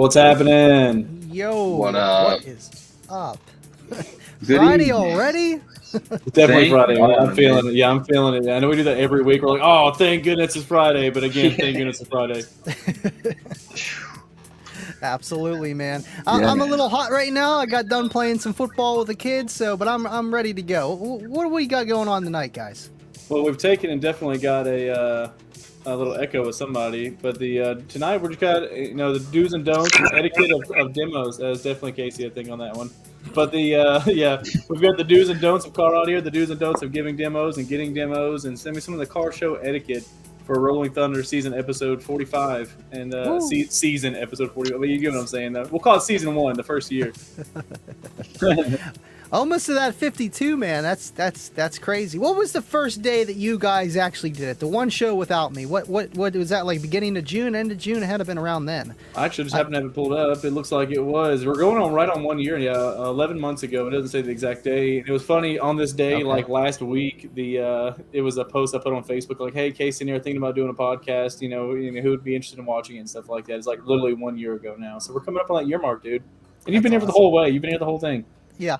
What's happening? Yo, What up? what is up? Good Friday evening. already? It's definitely Thank Friday. Man. I'm God, feeling man. it. Yeah, I'm feeling it. I know we do that every week. We're like, oh, thank goodness it's Friday. But again, thank goodness it's Friday. Absolutely, man. Yeah, I'm a man. little hot right now. I got done playing some football with the kids, but I'm ready to go. What do we got going on tonight, guys? Well, we've taken and definitely got a little echo with somebody. But the tonight we're just got the do's and don'ts and etiquette of demos. That's definitely Casey, I think, on that one. But the yeah, we've got the do's and don'ts of car audio, the do's and don'ts of giving demos and getting demos, and send me some of the car show etiquette for Rolling Thunder season episode 45 and season episode 40. I mean, you get what I'm saying. We'll call it season 1, the first year. Almost to that 52, man. That's crazy. What was the first day that you guys actually did it? The one show without me. What was that, like beginning of June, end of June? It had to have been around then. I actually just happened to have it pulled up. It looks like it was. We're going on right on 1 year. Yeah, 11 months ago. It doesn't say the exact day. It was funny on this day, Okay. like last week. It was a post I put on Facebook, like, "Hey, Casey and I are thinking about doing a podcast. Who would be interested in watching it and stuff like that." It's like literally 1 year ago now. So we're coming up on that year mark, dude. And you've been here for the whole way. You've been here the whole thing. Yeah.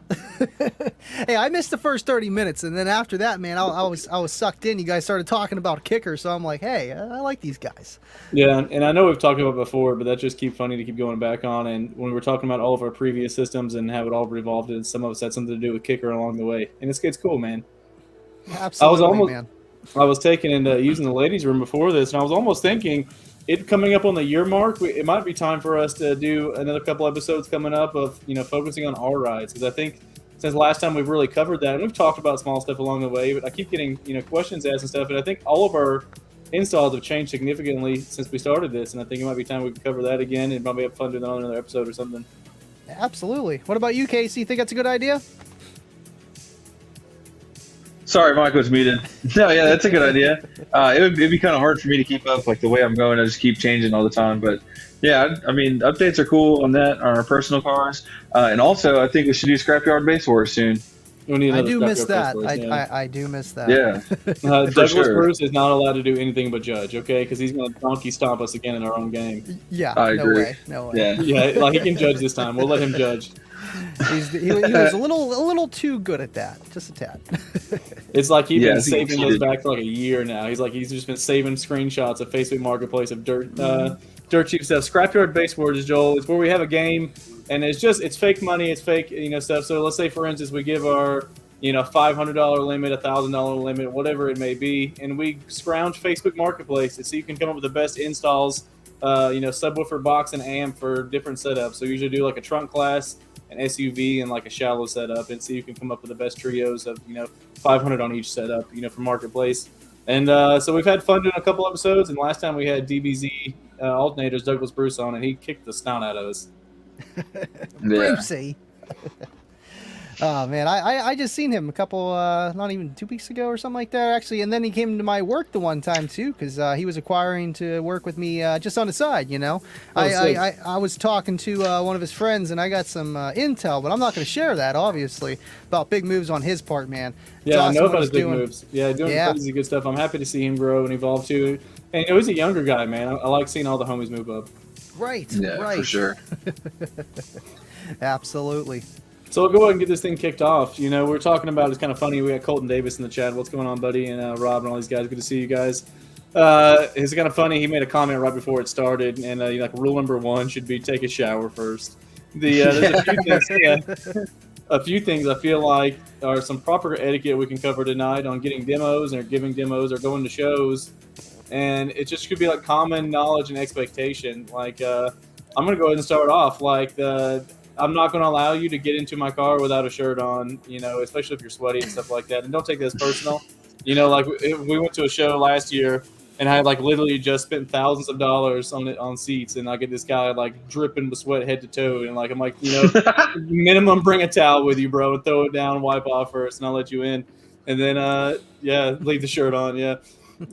Hey, I missed the first 30 minutes, and then after that, man, I was sucked in. You guys started talking about kicker, so I'm like, hey, I like these guys. Yeah, and I know we've talked about it before, but that just keeps funny to keep going back on. And when we were talking about all of our previous systems and how it all revolved, and some of us had something to do with kicker along the way, and it's cool, man. Absolutely, man. I was taking and using the ladies' room before this, and I was almost thinking, it coming up on the year mark, it might be time for us to do another couple episodes coming up of focusing on our rides, because I think since last time we've really covered that, and we've talked about small stuff along the way, but I keep getting questions asked and stuff, and I think all of our installs have changed significantly since we started this, and I think it might be time we can cover that again and probably have fun doing that on another episode or something. Absolutely. What about you, Casey? Think that's a good idea? Sorry, Mike was muted. No, yeah, that's a good idea. It'd be kind of hard for me to keep up, like the way I'm going. I just keep changing all the time. But yeah, I mean, updates are cool on that, on our personal cars. And also, I think we should do Scrapyard Base Wars soon. I do miss that. I do miss that. Yeah. Douglas sure. Bruce is not allowed to do anything but judge, okay? Because he's going to donkey stomp us again in our own game. Yeah. I no agree. way. No way. Yeah. Yeah, like he can judge this time. We'll let him judge. He was a little too good at that. Just a tad. It's like he's been I think saving he those did. back for like a year now. He's just been saving screenshots of Facebook Marketplace of dirt cheap stuff. Scrapyard Base Wars, Joel. It's where we have a game, and it's fake money, it's fake stuff. So let's say, for instance, we give our $500 limit, $1,000 limit, whatever it may be, and we scrounge Facebook Marketplace to see you can come up with the best installs. Subwoofer, box, and amp for different setups. So we usually do like a trunk class, an SUV, and like a shallow setup, and see you can come up with the best trios of 500 on each setup for Marketplace. And so we've had fun doing a couple episodes, and last time we had DBZ alternators, Douglas Bruce on, and he kicked the snot out of us. Brucey. Oh man, I just seen him a couple, not even 2 weeks ago or something like that, actually. And then he came to my work the one time too, because he was acquiring to work with me just on the side, I was talking to one of his friends, and I got some intel, but I'm not going to share that, obviously, about big moves on his part, man. Yeah, It's I awesome know what about he's his big doing. moves. Yeah, doing crazy good stuff. I'm happy to see him grow and evolve too. And he's a younger guy, man. I like seeing all the homies move up. Right, Yeah, right. for sure. Absolutely. So we'll go ahead and get this thing kicked off. We're talking about, it's kind of funny, we got Colton Davis in the chat. What's going on, buddy? And Rob and all these guys. Good to see you guys. It's kind of funny. He made a comment right before it started, and rule number 1 should be take a shower first. There's a few things. A few things I feel like are some proper etiquette we can cover tonight on getting demos or giving demos or going to shows. And it just could be like common knowledge and expectation. Like, I'm going to go ahead and start off. Like, I'm not going to allow you to get into my car without a shirt on, especially if you're sweaty and stuff like that. And don't take this personal. Like we went to a show last year, and I had like literally just spent thousands of dollars on seats, and I get this guy like dripping with sweat head to toe, and like I'm like, minimum bring a towel with you, bro, and throw it down, wipe off first, and I'll let you in. And then leave the shirt on. Yeah.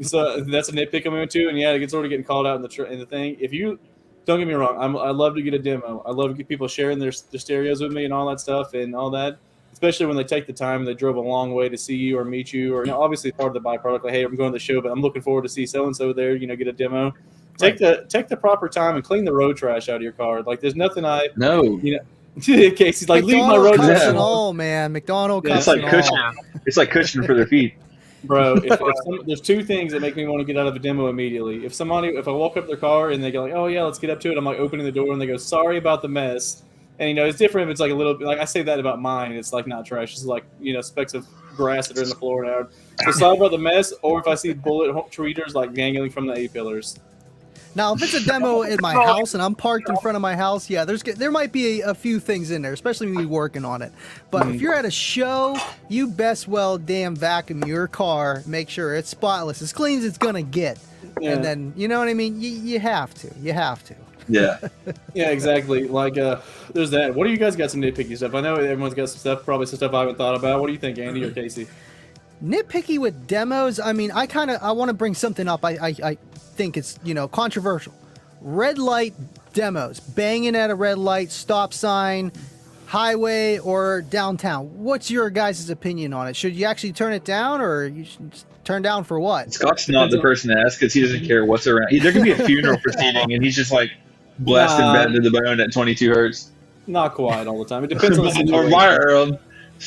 So that's a nitpick I'm into, and it's already getting called out in the thing. If you don't get me wrong, I love to get a demo. I love to get people sharing their stereos with me and all that stuff and all that, especially when they take the time and they drove a long way to see you or meet you, or obviously part of the byproduct. Like, hey, I'm going to the show, but I'm looking forward to see so-and-so there, get a demo. take the proper time and clean the road trash out of your car. Like, there's nothing No. Casey's like, leave my road trash and alone. all, man. McDonald Yeah, cups It's like and cushion. all. It's like cushion for their feet. Bro, there's two things that make me want to get out of a demo immediately. If I walk up their car and they go like, oh yeah, let's get up to it, I'm like opening the door and they go, sorry about the mess. And it's different if it's like a little bit, like I say that about mine, it's like not trash, it's like, specks of grass that are in the floor now. So sorry about the mess, or if I see bullet treaters like dangling from the A-pillars. Now, if it's a demo in my house and I'm parked in front of my house, yeah, there might be a few things in there, especially me working on it. But if you're at a show, you best well damn vacuum your car, make sure it's spotless, as clean as it's gonna get. Yeah. And then, you know what I mean? You have to. Yeah. Yeah, exactly. Like, there's that. What do you guys got some nitpicky stuff? I know everyone's got some stuff, probably some stuff I haven't thought about. What do you think, Andy or Casey? Nitpicky with demos, I mean, I want to bring something up. I think it's, controversial. Red light demos, banging at a red light, stop sign, highway, or downtown. What's your guys' opinion on it? Should you actually turn it down, or you should just turn down for what? Scott's not the person to ask because he doesn't care what's around. There could be a funeral proceeding and he's just like blasting bad to the bone at 22 hertz. Not quite all the time. It depends on the situation. Or my Earl.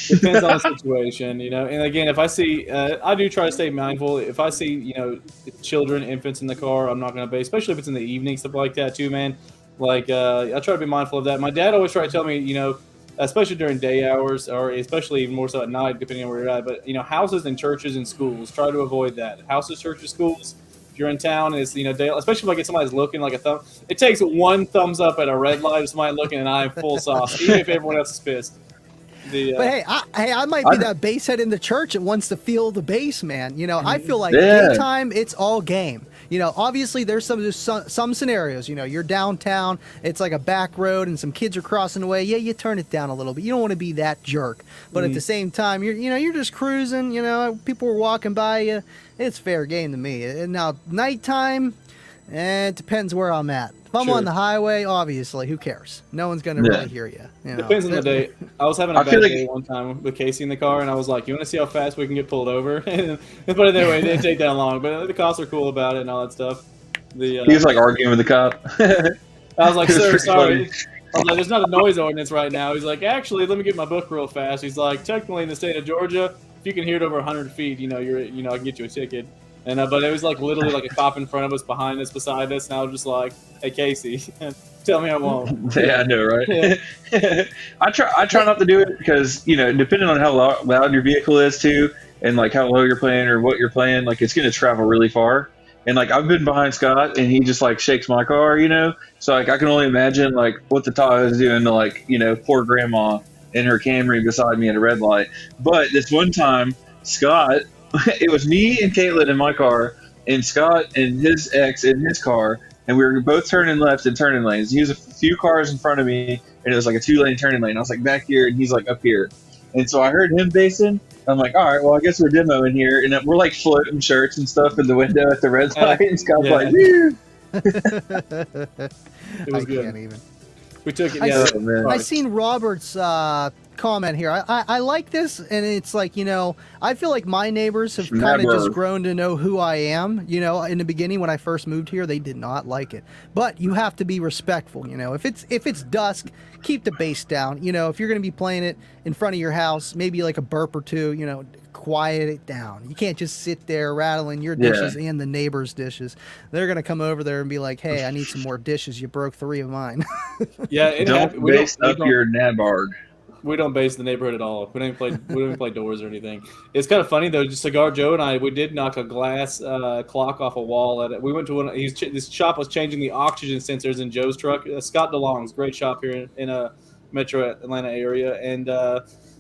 Depends on the situation, And again, if I see, I do try to stay mindful. If I see, children, infants in the car, I'm not going to base, especially if it's in the evening, stuff like that too, man. Like, I try to be mindful of that. My dad always tried to tell me, especially during day hours, or especially even more so at night, depending on where you're at. But, houses and churches and schools, try to avoid that. Houses, churches, schools. If you're in town and it's, day, especially if I get somebody's looking like a thumb, it takes one thumbs up at a red light of somebody looking and I'm full sauce, even if everyone else is pissed. But hey, I might be that bass head in the church that wants to feel the bass, man. I feel like daytime, it's all game. Obviously there's some scenarios. You're downtown, it's like a back road, and some kids are crossing the way. Yeah, you turn it down a little bit. You don't want to be that jerk. But at the same time, you're just cruising. People are walking by you. It's fair game to me. And now nighttime, it depends where I'm at. If I'm on the highway, obviously, who cares? No one's going to really hear you. Depends on the day. I was having a bad day one time with Casey in the car, and I was like, you want to see how fast we can get pulled over? And put it that way, it didn't take that long. But the cops are cool about it and all that stuff. He was like arguing with the cop. I was like, sir, sorry. I was like, there's not a noise ordinance right now. He's like, actually, let me get my book real fast. He's like, technically in the state of Georgia, if you can hear it over 100 feet, I can get you a ticket. And but it was like literally like a cop in front of us, behind us, beside us, and I was just like, "Hey, Casey, tell me I won't." Yeah, I know, right? Yeah. I try not to do it because depending on how loud your vehicle is too, and like how low you're playing or what you're playing, like it's going to travel really far. And like I've been behind Scott, and he just like shakes my car, So like I can only imagine like what the Tahoe is doing to like poor grandma in her Camry beside me at a red light. But this one time, Scott. It was me and Caitlin in my car, and Scott and his ex in his car, and we were both turning left in turning lanes. He was a few cars in front of me, and it was like a 2-lane turning lane. I was like back here, and he's like up here. And so I heard him basing. I'm like, all right, well, I guess we're demoing here. And we're like floating shirts and stuff in the window at the red light, and Scott's like, woo! It was good. Can't even. We took it. I seen Robert's comment here. I like this, and it's like I feel like my neighbors have kind of just grown to know who I am. In the beginning when I first moved here, they did not like it, but you have to be respectful. If it's dusk, keep the bass down. If you're going to be playing it in front of your house, maybe like a burp or two. Quiet it down. You can't just sit there rattling your dishes and the neighbors' dishes. They're gonna come over there and be like, "Hey, I need some more dishes. You broke 3 of mine." Yeah, don't base up your nabarg. We don't base the neighborhood at all. We don't even play doors or anything. It's kind of funny though. Just Cigar Joe and I, we did knock a glass clock off a wall. We went to one. This shop was changing the oxygen sensors in Joe's truck. Scott DeLong's great shop here in a Metro Atlanta area, and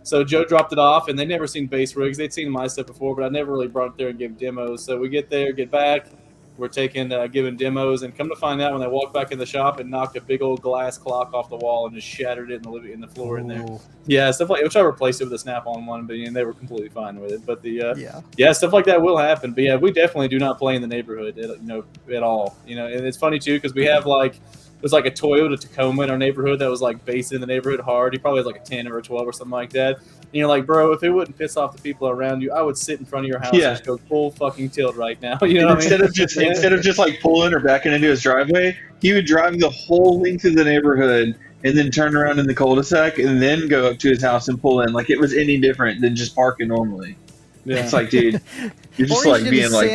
so Joe dropped it off, and they'd never seen bass rigs. They'd seen my stuff before, but I never really brought it there and gave demos. So we get there, get back. We're giving demos, and come to find out when they walked back in the shop and knocked a big old glass clock off the wall and just shattered it in the floor in there. Yeah, stuff like which I replaced it with a Snap-on one, but they were completely fine with it. But stuff like that will happen. But yeah, we definitely do not play in the neighborhood, at all. And it's funny too because we have like There's like a Toyota Tacoma in our neighborhood that was like based in the neighborhood hard. He probably has like a 10 or a 12 or something like that. And you're like, bro, if it wouldn't piss off the people around you, I would sit in front of your house and just go full fucking tilt right now. You know what I mean? Instead of just like pulling or backing into his driveway, he would drive the whole length of the neighborhood and then turn around in the cul-de-sac and then go up to his house and pull in like it was any different than just parking normally. Yeah. It's like, dude, you're just like being like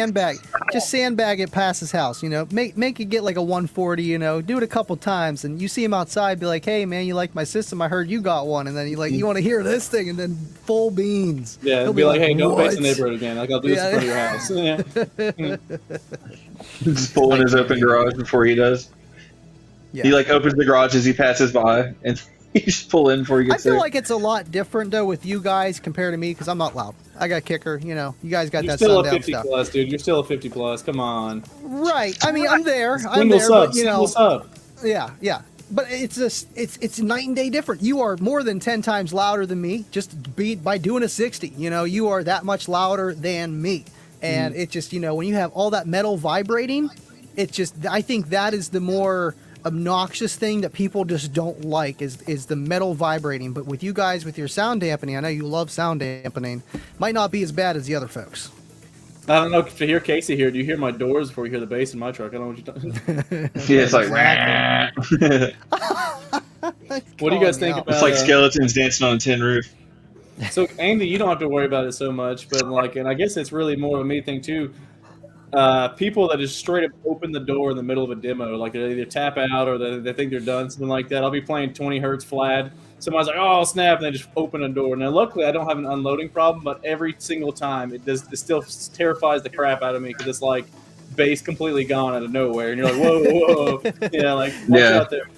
sandbag it past his house, you know, make it get like a 140, you know, do it a couple times, and you see him outside, be like, hey man, you like my system? I heard you got one, and then you want to hear this thing, and then full beans. Yeah, he'll be like, hey, don't face the neighborhood again. Like I'll do this in front of your house. Just pulling his open garage before he does. Yeah. He like opens the garage as he passes by, and you just pull in before he gets there. I feel like it's a lot different though with you guys compared to me because I'm not loud. I got kicker, you know. You guys got that still sundown a 50 stuff. plus, dude. You're still a 50 plus. Come on. Right. I mean, I'm there. Sub, but you know. Sub. Yeah. But it's night and day different. You are more than 10 times louder than me just by doing a 60. You know, you are that much louder than me. And it just, you know, when you have all that metal vibrating, it's just, I think that is the more obnoxious thing that people just don't like is the metal vibrating. But with you guys, with your sound dampening, I know you love sound dampening, might not be as bad as the other folks. I don't know if you hear Casey here. Do you hear my doors before you hear the bass in my truck? I don't know what you're talking. Yeah, it's like. What do you guys think about? It's like skeletons dancing on a tin roof. So Andy, you don't have to worry about it so much, but like, and I guess it's really more of a me thing too. People that just straight up open the door in the middle of a demo, like they either tap out or they think they're done, something like that. I'll be playing 20 hertz flat. Somebody's like, "Oh snap!" and they just open a door. Now, luckily, I don't have an unloading problem, but every single time it still terrifies the crap out of me because it's like bass completely gone out of nowhere, and you're like, "Whoa!" Yeah, like watch out there.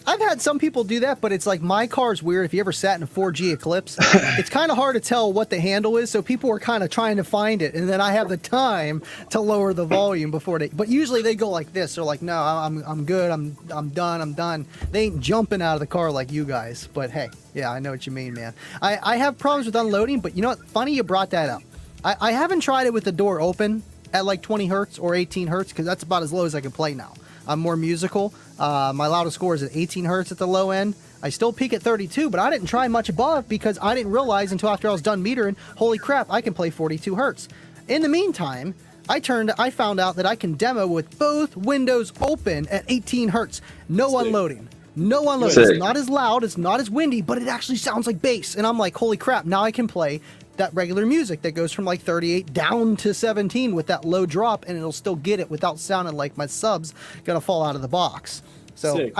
I've had some people do that, but it's like my car's weird. If you ever sat in a 4G Eclipse, it's kind of hard to tell what the handle is, so people are kind of trying to find it, and then I have the time to lower the volume before they. But usually they go like this. They're like, "No, I'm good. I'm done. They ain't jumping out of the car like you guys." But hey, yeah, I know what you mean, man. I have problems with unloading, but you know what? Funny you brought that up. I haven't tried it with the door open at like 20 hertz or 18 hertz because that's about as low as I can play now. I'm more musical. My loudest score is at 18 hertz at the low end. I still peak at 32, but I didn't try much above because I didn't realize until after I was done metering, holy crap, I can play 42 hertz. In the meantime, I found out that I can demo with both windows open at 18 hertz. No unloading. No unloading. Sick. It's not as loud, it's not as windy, but it actually sounds like bass. And I'm like, holy crap, now I can play that regular music that goes from like 38 down to 17 with that low drop, and it'll still get it without sounding like my sub's gonna fall out of the box. So sick.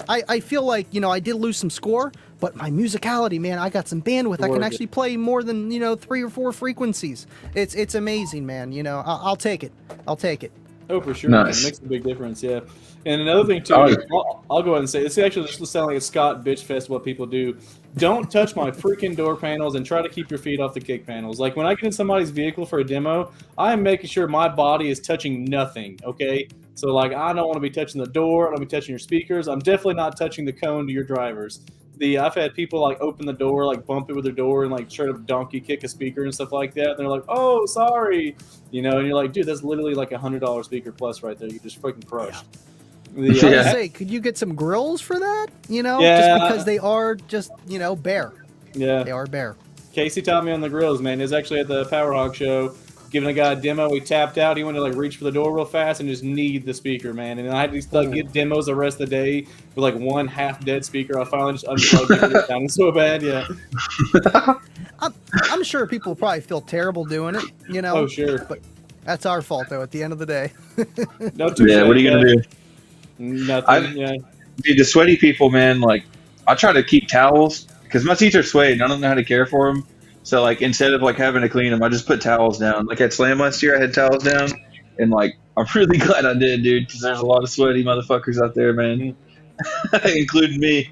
I feel like, you know, I did lose some score, but my musicality, man, I got some bandwidth. I can actually play more than, you know, 3 or 4 frequencies. It's amazing, man. You know, I'll take it. Oh, for sure. Nice. It makes a big difference, yeah. And another thing, too, I'll go ahead and say, this actually just sounds like a Scott bitch fest what people do. Don't touch my freaking door panels and try to keep your feet off the kick panels. Like, when I get in somebody's vehicle for a demo, I'm making sure my body is touching nothing, okay? So, like, I don't want to be touching the door. I don't want to be touching your speakers. I'm definitely not touching the cone to your drivers. I've had people, like, open the door, like, bump it with their door and, like, straight up donkey kick a speaker and stuff like that. And they're like, oh, sorry. You know, and you're like, dude, that's literally like a $100 speaker plus right there. You just freaking crushed. I was gonna say, could you get some grills for that? You know, just because they are just, you know, bare. Yeah, they are bare. Casey taught me on the grills, man. It was actually at the Power Hog show, giving a guy a demo. He tapped out. He went to like reach for the door real fast and just kneed the speaker, man. And I had to get demos the rest of the day with like one half dead speaker. I finally just unplugged it. It sounded so bad, yeah. I'm sure people probably feel terrible doing it, you know. Oh, sure. But that's our fault, though. At the end of the day. No, what are you gonna do? Nothing. Dude, the sweaty people, man. Like, I try to keep towels because my teeth are suede and I don't know how to care for them. So, like, instead of like having to clean them, I just put towels down. Like at Slam last year, I had towels down, and like, I'm really glad I did, dude, because there's a lot of sweaty motherfuckers out there, man, including me.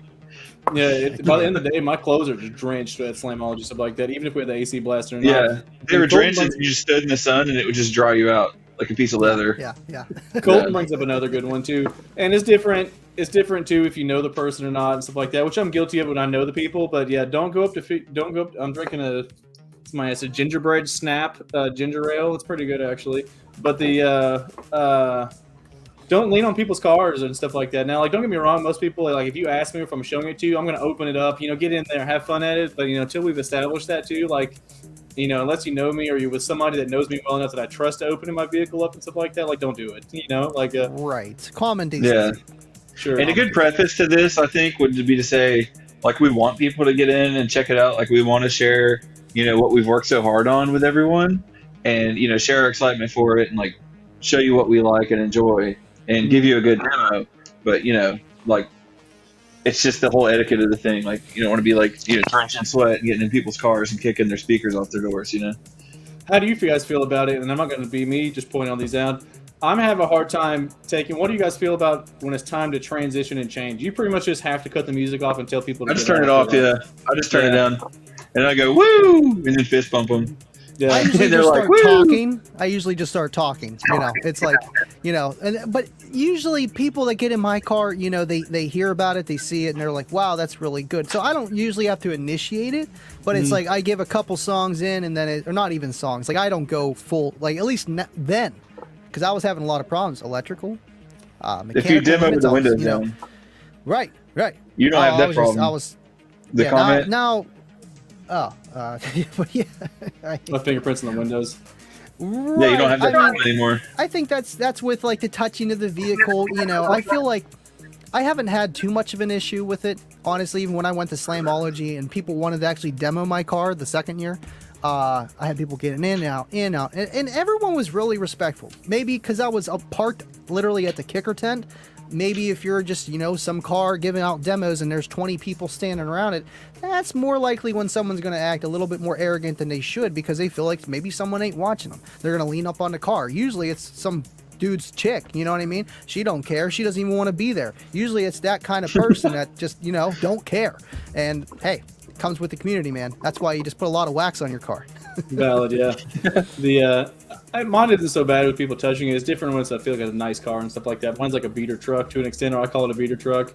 Yeah, by the end of the day, my clothes are just drenched at Slamology, stuff like that. Even if we had the AC blaster or not. Yeah, they were drenched, and you just stood in the sun, and it would just dry you out like a piece of leather. Yeah. Colton brings up another good one too, and it's different. It's different too if you know the person or not and stuff like that, which I'm guilty of when I know the people. But yeah, don't go up. I'm drinking it's a gingerbread snap ginger ale. It's pretty good actually. But don't don't lean on people's cars and stuff like that. Now, like, don't get me wrong, most people, like, if you ask me if I'm showing it to you, I'm going to open it up, get in there, have fun at it. But, until we've established that too, like, unless you know me or you're with somebody that knows me well enough that I trust to opening my vehicle up and stuff like that, like, don't do it, like. Right. Common decency. Yeah. Sure. And a good preface to this, I think, would be to say, like, we want people to get in and check it out. Like, we want to share, what we've worked so hard on with everyone, and share our excitement for it, and like show you what we like and enjoy, and give you a good demo. But like, it's just the whole etiquette of the thing. Like, you don't want to be like drenched in sweat and getting in people's cars and kicking their speakers off their doors. How do you guys feel about it? And I'm not going to be me just pointing all these out. I'm having a hard time taking. What do you guys feel about when it's time to transition and change? You pretty much just have to cut the music off and tell people to I just turn it off. Yeah, I just turn it down, and I go woo, and then fist bump them. Yeah. I usually just start talking. I usually just start talking. It's like, but usually people that get in my car, they hear about it, they see it, and they're like, wow, that's really good. So I don't usually have to initiate it, but it's like I give a couple songs in, and then or not even songs. Like I don't go full, like at least then. Because I was having a lot of problems, electrical, mechanical. If you demo with the windows down. Right. You don't have that problem. The comment? Now, yeah. My fingerprints on the windows. Right. Yeah, you don't have that problem anymore. I think that's with like the touching of the vehicle. I feel like I haven't had too much of an issue with it, honestly. Even when I went to Slamology and people wanted to actually demo my car the second year. I had people getting in, out, and everyone was really respectful. Maybe because I was parked literally at the kicker tent. Maybe if you're just, some car giving out demos and there's 20 people standing around it, that's more likely when someone's going to act a little bit more arrogant than they should because they feel like maybe someone ain't watching them. They're going to lean up on the car. Usually it's some dude's chick, you know what I mean? She don't care. She doesn't even want to be there. Usually it's that kind of person that just, don't care. And hey, comes with the community, man. That's why you just put a lot of wax on your car. Valid, yeah. Mine isn't so bad with people touching it. It's different when it's I feel like a nice car and stuff like that. Mine's like a beater truck to an extent, or I call it a beater truck.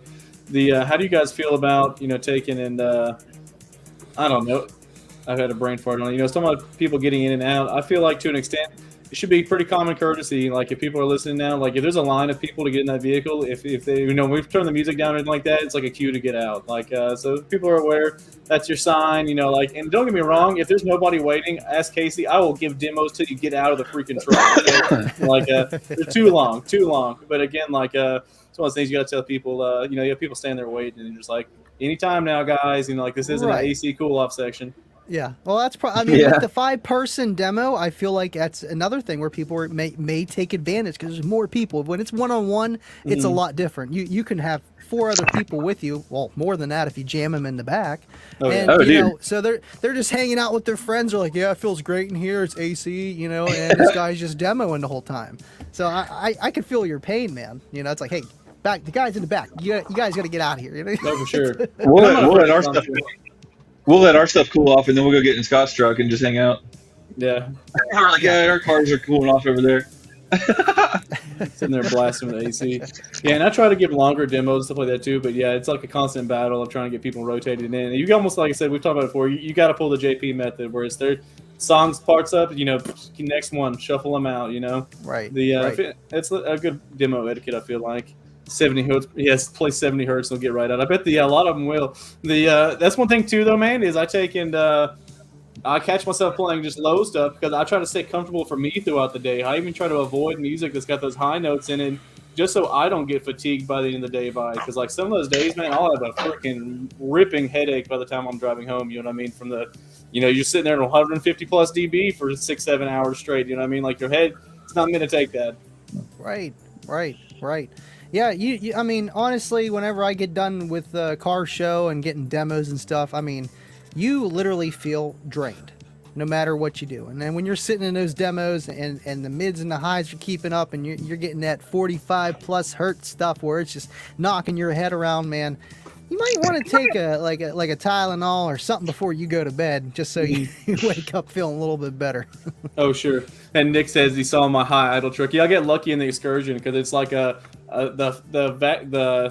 How do you guys feel about taking and I don't know. I've had a brain fart on it. Some of the people getting in and out. I feel like to an extent it should be pretty common courtesy. Like if people are listening now, like if there's a line of people to get in that vehicle, if they we've turned the music down or anything like that, it's like a cue to get out. Like so if people are aware, that's your sign. Like, and don't get me wrong, if there's nobody waiting, ask Casey. I will give demos till you get out of the freaking truck. Okay? Like they're too long. But again, like it's one of those things you got to tell people. You have people standing there waiting, and you're just like, anytime now, guys. Like this isn't an AC cool off section. Yeah, well, that's probably. With the 5-person demo, I feel like that's another thing where people may take advantage because there's more people. When it's one-on-one, it's a lot different. You can have 4 other people with you. Well, more than that if you jam them in the back. So they're just hanging out with their friends. They're like, yeah, it feels great in here. It's AC, and this guy's just demoing the whole time. So I can feel your pain, man. It's like, hey, back the guys in the back. You guys got to get out of here. No, for sure. We'll let our stuff. We'll let our stuff cool off, and then we'll go get in Scott's truck and just hang out. Yeah. We're like, yeah, our cars are cooling off over there. Sitting there blasting with AC. Yeah, and I try to give longer demos and stuff like that too. But yeah, it's like a constant battle of trying to get people rotated in. And you almost, like I said, we've talked about it before. You got to pull the JP method, where it's their songs parts up. Next one, shuffle them out. Right. It's a good demo etiquette. I feel like. 70 hertz, yes, play 70 hertz, they'll get right out. I bet a lot of them will. That's one thing too, though, man, is I take and I catch myself playing just low stuff because I try to stay comfortable for me throughout the day. I even try to avoid music that's got those high notes in it, just so I don't get fatigued by the end of the day because like some of those days, man, I'll have a freaking ripping headache by the time I'm driving home. You know what I mean? From the, you're sitting there at 150 plus dB for 6-7 hours straight. You know what I mean? Like your head, it's not meant to take that. Right. Yeah, I mean, honestly, whenever I get done with the car show and getting demos and stuff, I mean, you literally feel drained no matter what you do. And then when you're sitting in those demos and the mids and the highs are keeping up and you're getting that 45 plus hertz stuff where it's just knocking your head around, man, you might want to take a Tylenol or something before you go to bed just so you wake up feeling a little bit better. Oh, sure. And Nick says he saw my high idle truck. Yeah, I get lucky in the Excursion because it's like the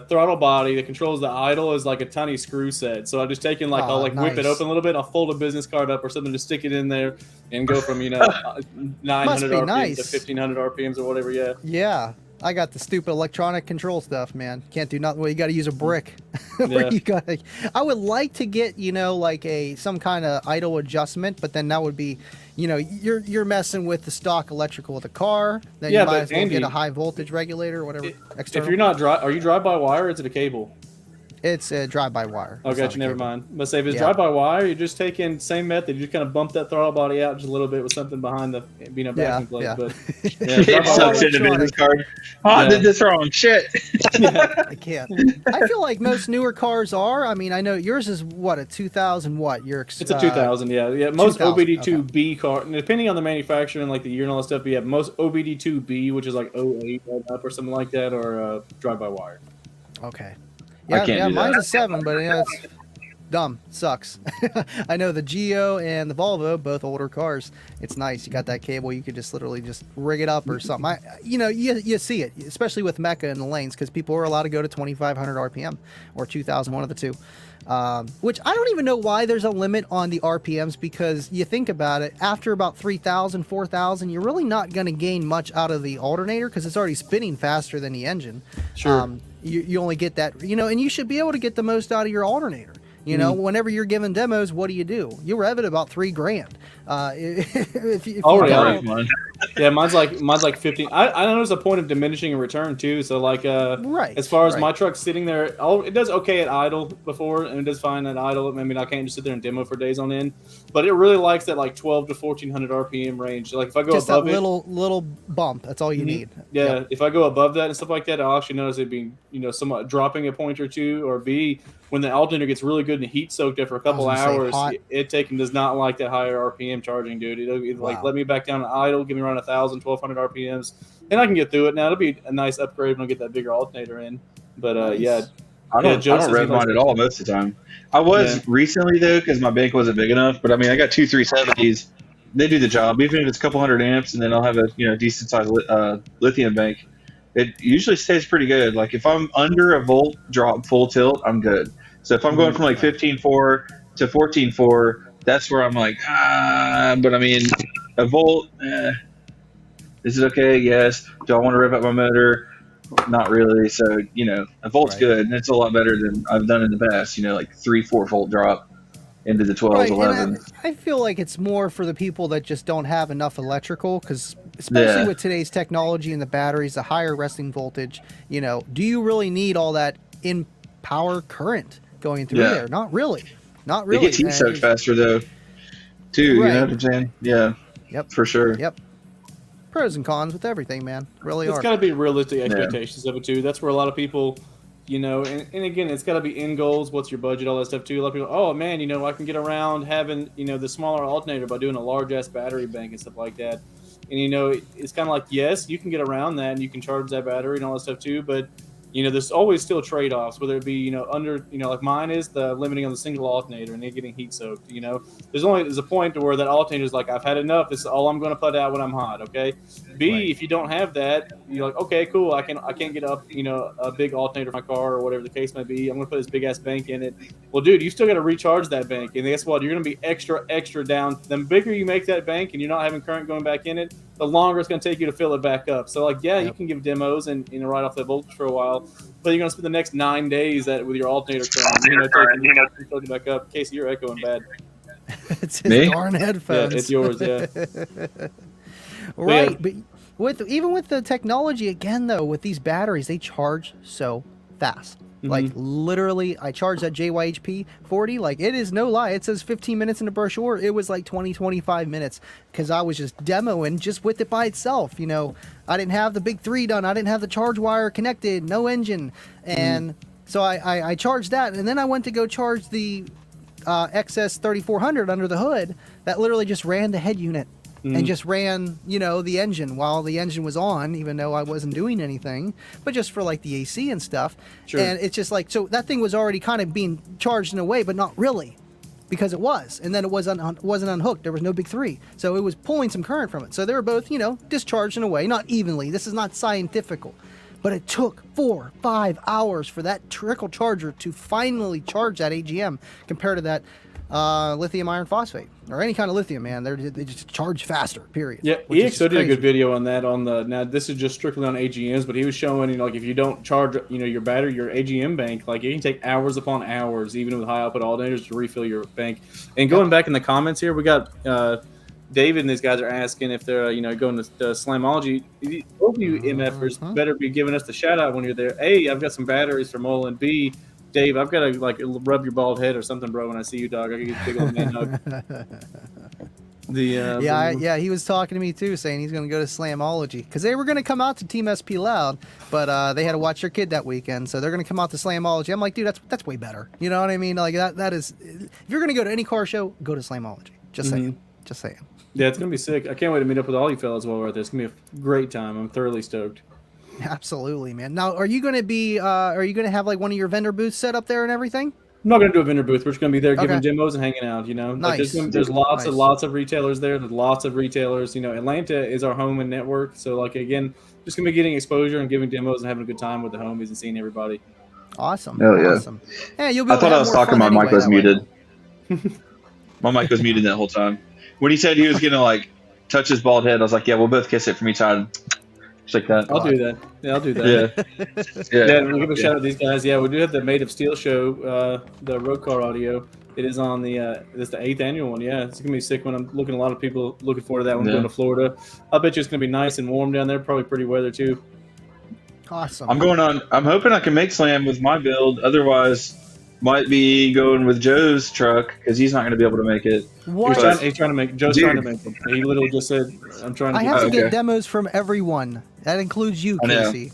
throttle body that controls the idle is like a tiny screw set. So I just take in I'll whip it open a little bit. I'll fold a business card up or something to stick it in there and go from 900 RPMs to 1500 RPMs or whatever. Yeah. I got the stupid electronic control stuff, man. Can't do nothing. Well, you got to use a brick. Yeah. I would like to get, like some kind of idle adjustment, but then that would be, you're messing with the stock electrical of the car. Then Yeah, you might but as well Andy, get a high voltage regulator or whatever. If you're not are you drive by wire or is it a cable? It's a drive-by-wire. Oh, It's not gotcha. a Never cable. mind. But say if it's Yeah. drive-by-wire, you're just taking same method. You just kind of bump that throttle body out just a little bit with something behind the backing plate. yeah. But It drive-by-wire- sucks into business card. Oh, I did this wrong. Shit. I can't. I feel like most newer cars are. I mean, I know yours is what, a 2000 what? It's a 2000, yeah. Most 2000, OBD2B car, and depending on the manufacturer and like the year and all that stuff, but yeah, most OBD2B, which is like 08 right up or something like that, or drive-by-wire. Okay. I can't do that. Mine's a 7, but it's dumb. Sucks. I know the Geo and the Volvo, both older cars. It's nice. You got that cable. You could just literally just rig it up or something. You see it, especially with Mecca in the lanes, because people are allowed to go to 2,500 RPM or 2,000, one of the two. Which I don't even know why there's a limit on the RPMs, because you think about it, after about 3,000, 4,000, you're really not going to gain much out of the alternator because it's already spinning faster than the engine. Sure. You only get that, and you should be able to get the most out of your alternator. Whenever you're giving demos, what do? You rev it about $3,000. If you really? Yeah, mine's like 15. I know there's a point of diminishing in return too. So like, right. As far as my truck's sitting there, it does okay at idle before, and it does fine at idle. I mean, I can't just sit there and demo for days on end, but it really likes that like 12 to 1400 RPM range. Like if I go just above that little bump, that's all you need. Yeah, Yep. If I go above that and stuff like that, I'll actually notice it being somewhat dropping a point or two, or B, when the alternator gets really good and heat soaked after a couple hours, it does not like that higher RPM charging, dude. It'll like let me back down to idle, give me around 1,000, 1,200 RPMs, and I can get through it. Now it'll be a nice upgrade when I get that bigger alternator in. But I don't rev mine at all most of the time. I was recently though, because my bank wasn't big enough. But I mean, I got two 370s. They do the job, even if it's a couple hundred amps, and then I'll have a decent sized lithium bank. It usually stays pretty good. Like if I'm under a volt drop full tilt, I'm good. So if I'm going from like 15.4 to 14.4, that's where I'm like, but I mean, a volt, is it okay? Yes. Do I want to rev up my motor? Not really. So, a volt's good, and it's a lot better than I've done in the past, like 3-4 volt drop into the 12s, 11s. I feel like it's more for the people that just don't have enough electrical, because especially with today's technology and the batteries, the higher resting voltage, do you really need all that in power current going through there? Not really. Not really. It gets heat soaked faster though, too. Right. You know what I'm saying? Yeah. Yep. For sure. Yep. Pros and cons with everything, man. Really It's are. got to be realistic expectations of it too. That's where a lot of people, and again, it's got to be end goals. What's your budget? All that stuff too. A lot of people, oh man, I can get around having the smaller alternator by doing a large ass battery bank and stuff like that. And it's kind of like, yes, you can get around that and you can charge that battery and all that stuff too, but there's always still trade-offs, whether it be, under, like mine is the limiting on the single alternator and it getting heat soaked, there's a point to where that alternator is like, I've had enough. This is all I'm going to put out when I'm hot. Okay. B, if you don't have that, you're like, okay, cool. I can't get up, a big alternator for my car or whatever the case may be. I'm going to put this big ass bank in it. Well, dude, you still got to recharge that bank. And guess what? You're going to be extra down. The bigger you make that bank and you're not having current going back in it, the longer it's going to take you to fill it back up. So like, you can give demos and, right off that voltage for a while, but you're going to spend the next 9 days with your alternator current, taking it back up. Casey, you're echoing bad. It's his darn headphones. Yeah, it's yours, yeah. Right, but even with the technology, again, though, with these batteries, they charge so fast. Mm-hmm. Like, literally, I charged that JYHP 40. Like, it is no lie. It says 15 minutes in the brochure. It was like 20, 25 minutes because I was just demoing just with it by itself. I didn't have the big 3 done. I didn't have the charge wire connected, no engine. And so I charged that. And then I went to go charge the XS 3400 under the hood that literally just ran the head unit. And just ran, the engine while the engine was on, even though I wasn't doing anything, but just for like the AC and stuff. Sure. And it's just like, so that thing was already kind of being charged in a way, but not really, because it was. And then it wasn't unhooked. There was no big 3. So it was pulling some current from it. So they were both, discharged in a way, not evenly. This is not scientifical. But it took 4-5 hours for that trickle charger to finally charge that AGM compared to that lithium iron phosphate. or any kind of lithium, man. They just charge faster. Period. Yeah, which is EXO did a crazy. good video on that. Now this is just strictly on AGMs, but he was showing, like if you don't charge, your battery, your AGM bank, like it can take hours upon hours, even with high output alternators, to refill your bank. And going back in the comments here, we got David and these guys are asking if they're going to Slamology. Both of you MFers better be giving us the shout out when you're there. A, I've got some batteries from Olin. B, Dave, I've got to rub your bald head or something, bro. When I see you, dog, I can get a big old man hug. He was talking to me too, saying he's going to go to Slamology because they were going to come out to Team SP Loud, but they had to watch their kid that weekend, so they're going to come out to Slamology. I'm like, dude, that's way better. You know what I mean? Like that is, if you're going to go to any car show, go to Slamology. Just saying. Just saying. Yeah, it's gonna be sick. I can't wait to meet up with all you fellas while we're at this. It's gonna be a great time. I'm thoroughly stoked. Absolutely, man. Now, are you gonna be? Are you gonna have like one of your vendor booths set up there and everything? I'm not gonna do a vendor booth. We're just gonna be there giving demos and hanging out. Nice. There's lots of retailers there. There's lots of retailers. Atlanta is our home and network. So again, just gonna be getting exposure and giving demos and having a good time with the homies and seeing everybody. Awesome. Hell yeah. Awesome. Yeah, you'll be. I thought I was talking. My mic was muted. Way. My mic was muted that whole time. When he said he was gonna touch his bald head, I was like, yeah, we'll both kiss it from each side. Just like that. I'll do that. Yeah, I'll do that. Yeah. We'll give a shout out to these guys. Yeah, we do have the Made of Steel show, the road car audio. It is on it's the 8th annual one. Yeah, it's gonna be sick. When I'm looking, a lot of people looking forward to that one. Going to Florida. I bet you it's gonna be nice and warm down there. Probably pretty weather too. Awesome. I'm hoping I can make Slam with my build. Otherwise, might be going with Joe's truck because he's not going to be able to make it. What? Joe's trying to make it. He literally just said, "I'm trying to." I have to get demos from everyone. That includes you, Casey.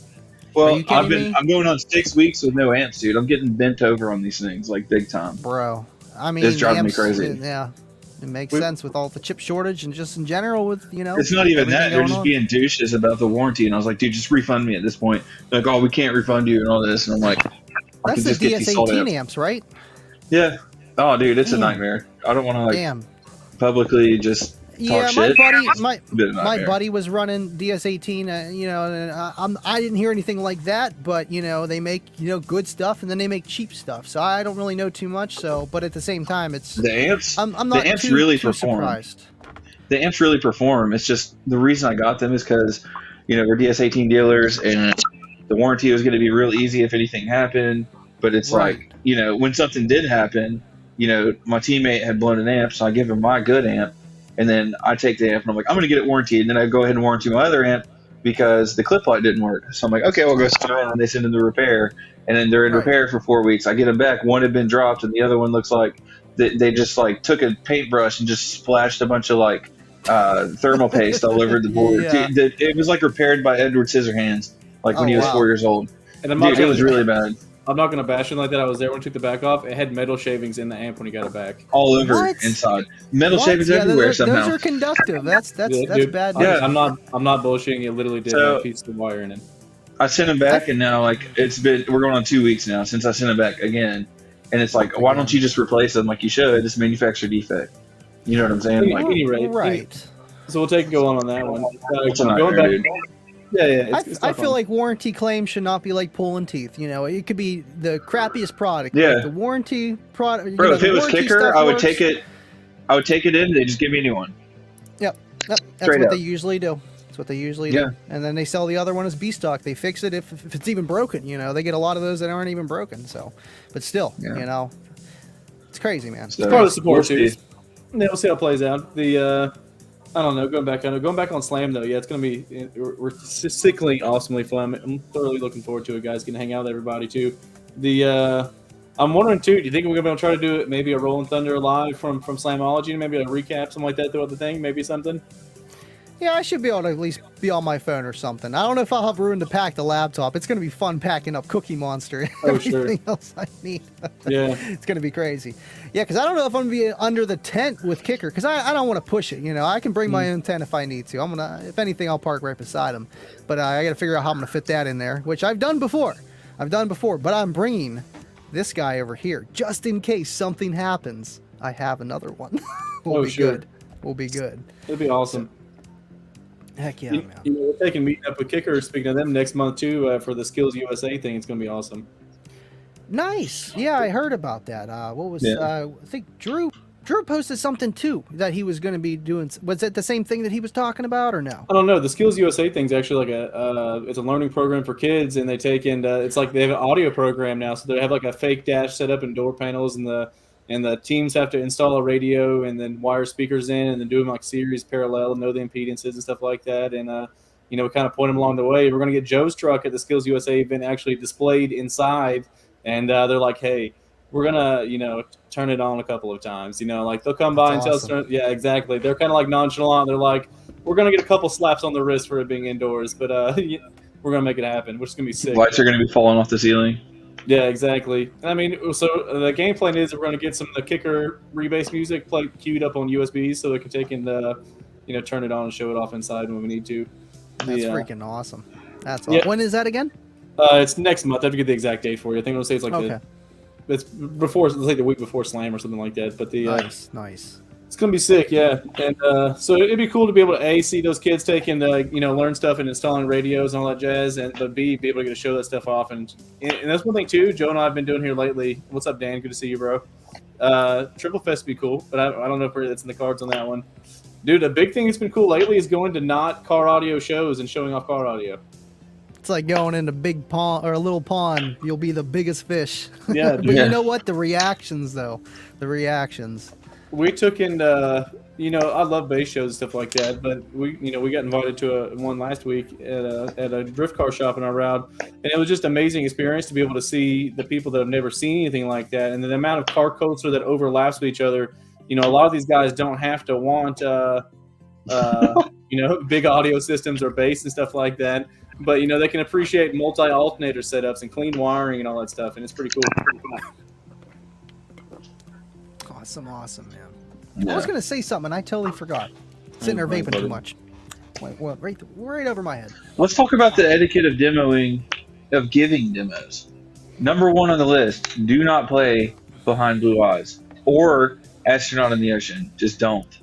Well, I'm going on 6 weeks with no amps, dude. I'm getting bent over on these things big time, bro. I mean, it's driving amps, me crazy. Yeah, it makes sense with all the chip shortage and just in general with It's not even that. They're just being douches about the warranty, and I was like, dude, just refund me at this point. They're like, oh, we can't refund you and all this, and I'm like, that's the DS18 amps, right? Yeah. Oh, dude, it's a nightmare. I don't want to publicly just talk shit. My buddy was running DS18, and I didn't hear anything like that, but they make good stuff and then they make cheap stuff. So I don't really know too much. So, but at the same time, it's the amps. I'm not the amps too, really too perform. surprised. The amps really perform. It's just the reason I got them is because we're DS18 dealers and the warranty was going to be real easy if anything happened. But it's when something did happen, my teammate had blown an amp, so I give him my good amp, and then I take the amp and I'm like, I'm going to get it warranted, and then I go ahead and warranty my other amp because the clip light didn't work. So I'm like, okay, we'll go send it, and they send them to repair, and then they're in repair for 4 weeks. I get them back. One had been dropped, and the other one looks like they just took a paintbrush and just splashed a bunch of thermal paste all over the board. Yeah. It was repaired by Edward Scissorhands, when he was 4 years old. And it was really bad. I'm not gonna bash him like that. I was there when he took the back off. It had metal shavings in the amp when he got it back. All over inside. Metal shavings everywhere somehow. Those are conductive. That's dude, bad. Yeah, I'm not bullshitting. It literally did have a piece of wire in it. I sent him back, and now we're going on 2 weeks now since I sent him back again, and it's why don't you just replace them like you should? It's a manufacturer defect. You know what I'm saying? At any rate, right. So we'll take a go on that one. It's a nightmare, going back. dude. Yeah. I feel like warranty claims should not be like pulling teeth. It could be the crappiest product. Yeah. The warranty product. Bro, if it was Kicker, I would take it. I would take it in. They just give me a new one. Yep. That's what they usually do. That's what they usually do. And then they sell the other one as B stock. They fix it if it's even broken. They get a lot of those that aren't even broken. So, but still, it's crazy, man. It's part of the support too. Yeah, we'll see how it plays out. I don't know. Going back on Slam though. Yeah, it's gonna be. We're sickly, awesomely fun. I'm thoroughly looking forward to it, guys. Getting to hang out with everybody too. I'm wondering too. Do you think we're gonna be able to try to do it? Maybe a Rolling Thunder live from Slamology, maybe a recap, something like that throughout the thing. Maybe something. Yeah, I should be able to at least be on my phone or something. I don't know if I'll have room to pack the laptop. It's going to be fun packing up Cookie Monster and everything else I need. Yeah. It's going to be crazy. Yeah, because I don't know if I'm going to be under the tent with Kicker because I don't want to push it. I can bring my own tent if I need to. If anything, I'll park right beside him. But I got to figure out how I'm going to fit that in there, which I've done before. But I'm bringing this guy over here just in case something happens. I have another one. We'll be good. We'll be good. It'll be awesome. Heck yeah, man. We're taking meeting up with Kicker. Speaking of them, next month too for the Skills USA thing. It's going to be awesome. Nice. Yeah, I heard about that. I think Drew Drew posted something too that he was going to be doing. Was it the same thing that he was talking about, or no? I don't know. The Skills USA thing's actually like it's a learning program for kids, and they take in it's like they have an audio program now, so they have like a fake dash set up and door panels, and the teams have to install a radio and then wire speakers in, and then do them like series parallel and know the impedances and stuff like that, and we kind of point them along the way. We're going to get Joe's truck at the Skills USA event actually displayed inside, and they're like, hey, we're gonna turn it on a couple of times. Like they'll come by and tell us. Yeah, exactly. They're kind of like nonchalant. They're like, we're gonna get a couple slaps on the wrist for it being indoors, but we're gonna make it happen, which is gonna be sick. Lights are gonna be falling off the ceiling. Yeah, exactly. I mean, so the game plan is we're gonna get some of the kicker rebase music queued up on USBs so they can take and turn it on and show it off inside when we need to. That's freaking awesome. That's awesome. When is that again? It's next month. I have to get the exact date for you. I think I'll say it's like it's before, it's like the week before Slam or something like that. But nice. It's gonna be sick, yeah. And so it'd be cool to be able to see those kids taking learn stuff and installing radios and all that jazz, and but B, be able to get to show that stuff off. And that's one thing too. Joe and I have been doing here lately. What's up, Dan? Good to see you, bro. Triple Fest would be cool, but I don't know if it's in the cards on that one. Dude, the big thing that's been cool lately is going to not car audio shows and showing off car audio. It's like going into big pond or a little pond. You'll be the biggest fish. Yeah, but you know what? The reactions, though. The reactions. We took in, I love bass shows and stuff like that, but we got invited to one last week at a drift car shop in our route, and it was just an amazing experience to be able to see the people that have never seen anything like that, and the amount of car culture that overlaps with each other. A lot of these guys don't have to want, big audio systems or bass and stuff like that. But, they can appreciate multi-alternator setups and clean wiring and all that stuff, and it's pretty cool. Awesome, man. Yeah. I was going to say something, and I totally forgot. Sitting there vaping too much. Went right over my head. Let's talk about the etiquette of giving demos. Number one on the list, do not play Behind Blue Eyes or Astronaut in the Ocean. Just don't.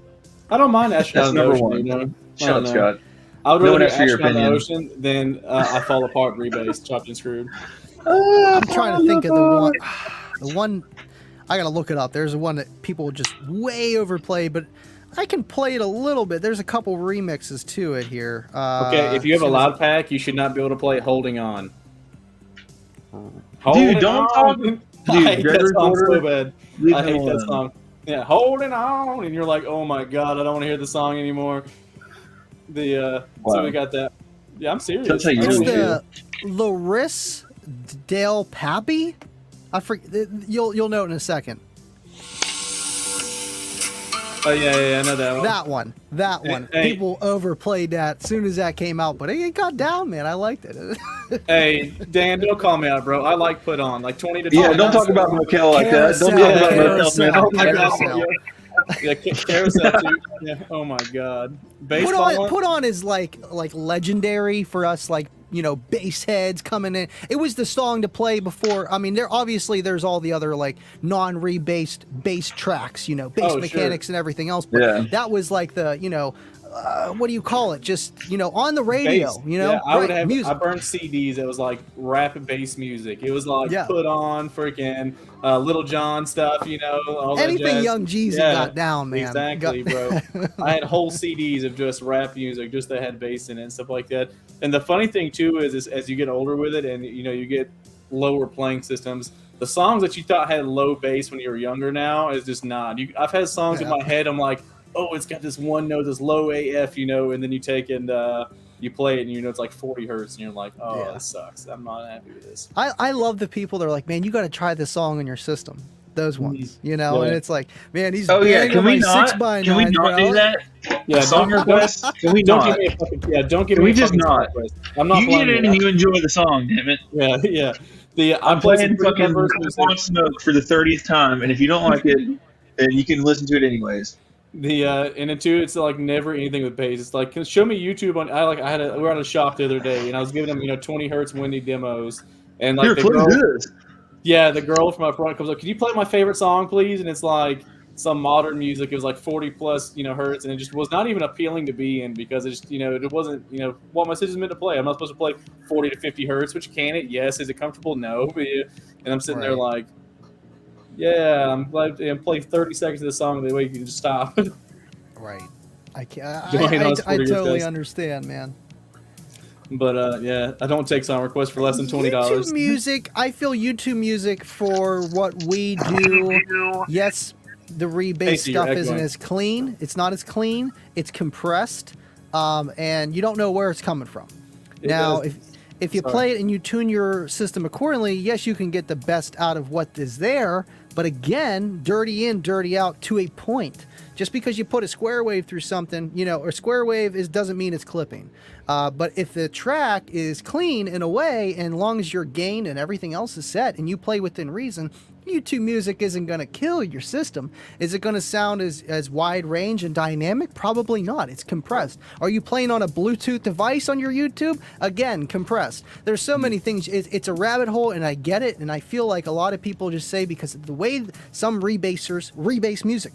I don't mind Astronaut in the Ocean. Number one. Shut up, Scott. I would rather Astronaut in the Ocean than I Fall Apart rebase, chopped and screwed. I'm trying to think of the one. I gotta look it up. There's one that people just way overplay, but I can play it a little bit. There's a couple remixes to it here. Okay, if you have a loud pack, you should not be able to play Holding On. Dude, don't talk. Dude, I hate that song so bad. I hate that song. Yeah, Holding On, and you're like, oh my god, I don't want to hear the song anymore. So we got that. Yeah, I'm serious. That's how you do the Laris Del Pappy. I forget. You'll know it in a second. Oh yeah, I know that one. That one. Hey. People overplayed that as soon as that came out, but it got down, man. I liked it. Hey, Dan, don't call me out, bro. I like Put On, like 20 to 20. Yeah, don't talk about Mokel like that. Don't talk about Mokel, man. Oh my god. Yeah, Carousel too. Yeah. Oh my god. Put On is like legendary for us, like bass heads coming in. It was the song to play before. I mean, there's all the other like non-rebased bass tracks, bass mechanics and everything else. But that was like the what do you call it? Just on the radio. Bass. Yeah, I would have music. I burned CDs that was like rap and bass music. It was like Put On, freaking Little John stuff. All that anything jazz. Young Jeezy got down, man. Exactly, bro. I had whole CDs of just rap music, just that had bass in it and stuff like that. And the funny thing too is as you get older with it, and you get lower playing systems. The songs that you thought had low bass when you were younger now is just not. I've had songs in my head. I'm like, oh, it's got this one note, this low AF, and then you take and you play it, and it's like 40 hertz, and you're like, oh, this sucks. I'm not happy with this. I love the people that are like, man, you got to try this song on your system. Those ones, and it's like, man, he's can we not? Can we not do that? Yeah, song request. Can we don't not? Give me a fucking, don't give can me. We just not. I'm not. You get in and you enjoy the song, damn it. Yeah. I'm playing fucking Smoke for the 30th time, and if you don't like it, then you can listen to it anyways. And it too, it's like never anything with bass. It's like, show me YouTube on. We were at a shop the other day, and I was giving them 20 hertz windy demos, and like the girl from my front comes up, can you play my favorite song, please? And it's like some modern music. It was like 40 plus hertz, and it just was not even appealing to be in because it just it wasn't what my system's meant to play. I'm not supposed to play 40 to 50 hertz, which can it? Yes. Is it comfortable? No. And I'm sitting there like, Yeah, I'm glad and play 30 seconds of the song. That way you can just stop. Right. I can't. Join us I for your totally fest. understand, man. But yeah, I don't take song requests for less than $20. YouTube music. I feel YouTube music for what we do. Yes, the rebase Casey, you're stuff isn't echoing. as clean. It's not as clean. It's compressed, and you don't know where it's coming from. It Now, does. if you Sorry. play it and you tune your system accordingly, yes, you can get the best out of what is there. But again, dirty in, dirty out to a point. Just because you put a square wave through something, or square wave doesn't mean it's clipping. But if the track is clean in a way, and long as your gain and everything else is set and you play within reason, YouTube music isn't going to kill your system. Is it going to sound as wide range and dynamic? Probably not. It's compressed. Are you playing on a Bluetooth device on your YouTube? Again, compressed. There's so many things. It's a rabbit hole, and I get it. And I feel like a lot of people just say because of the way some rebasers rebase music,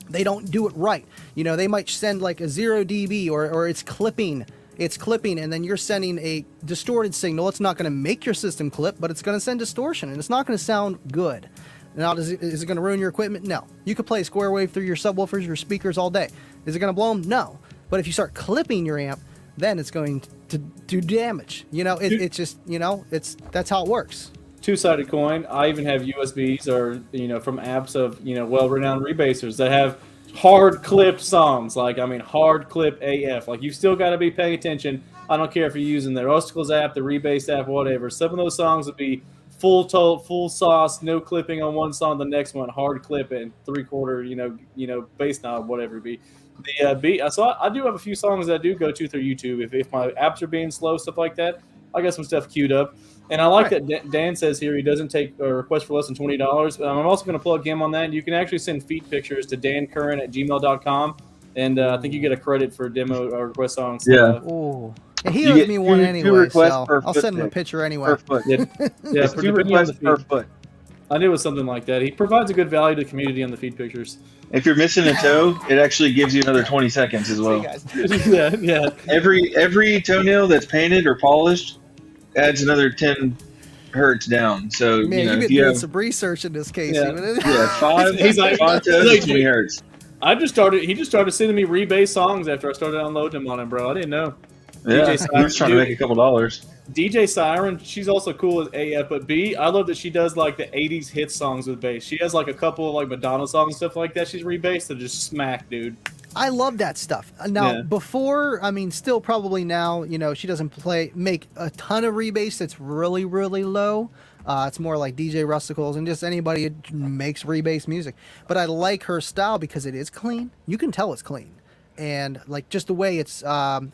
they don't do it right. They might send like a 0 dB or it's clipping. It's clipping, and then you're sending a distorted signal. It's not going to make your system clip, but it's going to send distortion, and it's not going to sound good. Now, is it going to ruin your equipment? No. You could play square wave through your subwoofers, your speakers all day. Is it going to blow them? No. But if you start clipping your amp, then it's going to do damage. It's just, that's how it works. Two-sided coin. I even have USBs or from apps of well-renowned rebasers that have hard clip songs. Hard clip AF. Like, you still got to be paying attention. I don't care if you're using the Rusticles app, the Rebase app, whatever. Some of those songs would be full sauce, no clipping on one song, the next one hard clip and 3/4 bass knob, whatever it be. The beat. So I do have a few songs that I do go to through YouTube if my apps are being slow, stuff like that. I got some stuff queued up. And I like that Dan says here he doesn't take a request for less than $20. I'm also going to plug him on that. You can actually send feed pictures to dancurrent@gmail.com, and I think you get a credit for demo or request songs. Yeah. Oh, he owes me one anyway, so I'll send him a picture anyway. Per foot. Yeah, It's 2 requests per foot. I knew it was something like that. He provides a good value to the community on the feed pictures. If you're missing a toe, it actually gives you another 20 seconds as well. yeah. Every toenail that's painted or polished adds another 10 hertz down. So Man, you've if been you doing have some research in this case. yeah, five He's like- toes, he's like, 20 hertz. He just started sending me rebase songs after I started downloading them on him, bro. I didn't know. Yeah, DJ I'm just trying to Dude. make a couple dollars. DJ Siren, she's also cool as AF, but B, I love that she does like the 80s hit songs with bass. She has like a couple of like Madonna songs and stuff like that. She's rebased to just smack, dude. I love that stuff. Now, Yeah. before, still probably now, she doesn't make a ton of rebase that's really, really low. It's more like DJ Rusticles and just anybody who makes rebase music. But I like her style because it is clean. You can tell it's clean. And like just the way it's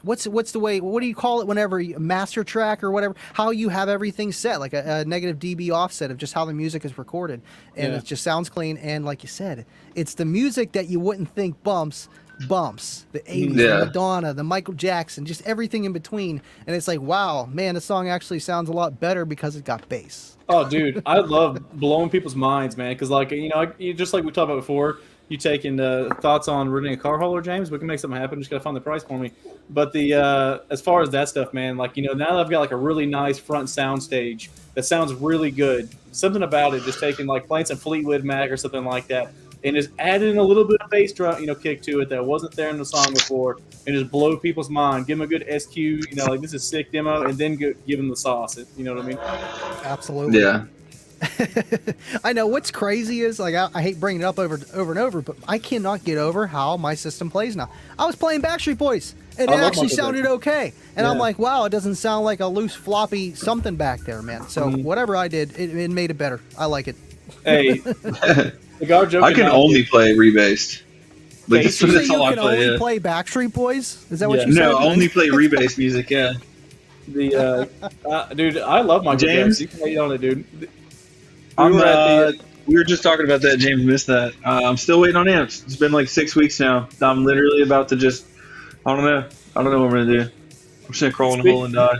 what's the way, what do you call it whenever master track or whatever, how you have everything set, like a negative dB offset of just how the music is recorded, and it just sounds clean. And like you said, it's the music that you wouldn't think bumps, the 80s, the Madonna, the Michael Jackson, just everything in between. And it's like, wow, man, the song actually sounds a lot better because it got bass. Oh, dude, I love blowing people's minds, man. Because just like we talked about before, you taking thoughts on renting a car hauler, James? We can make something happen. Just gotta find the price for me. But as far as that stuff, man, now that I've got like a really nice front sound stage that sounds really good. Something about it, just taking playing some Fleetwood Mac or something like that, and just adding a little bit of bass drum, kick to it that wasn't there in the song before, and just blow people's mind. Give them a good SQ, this is sick demo, and then give them the sauce. You know what I mean? Absolutely. Yeah. I know what's crazy is I hate bringing it up over and over, but I cannot get over how my system plays now. I was playing Backstreet Boys, and it actually sounded okay, and I'm like, wow, it doesn't sound like a loose floppy something back there, man. So whatever I did, it made it better. I like it. Hey, I can only play rebased. You say you can only play Backstreet Boys? Is that what you said? No, only play rebased music. Yeah. Dude, I love Michael James. Jackson. You can hate on it, dude. We were just talking about that. James missed that. I'm still waiting on amps. It's been like 6 weeks now. I'm literally about to just. I don't know what I'm gonna do. I'm just gonna crawl in a hole and die.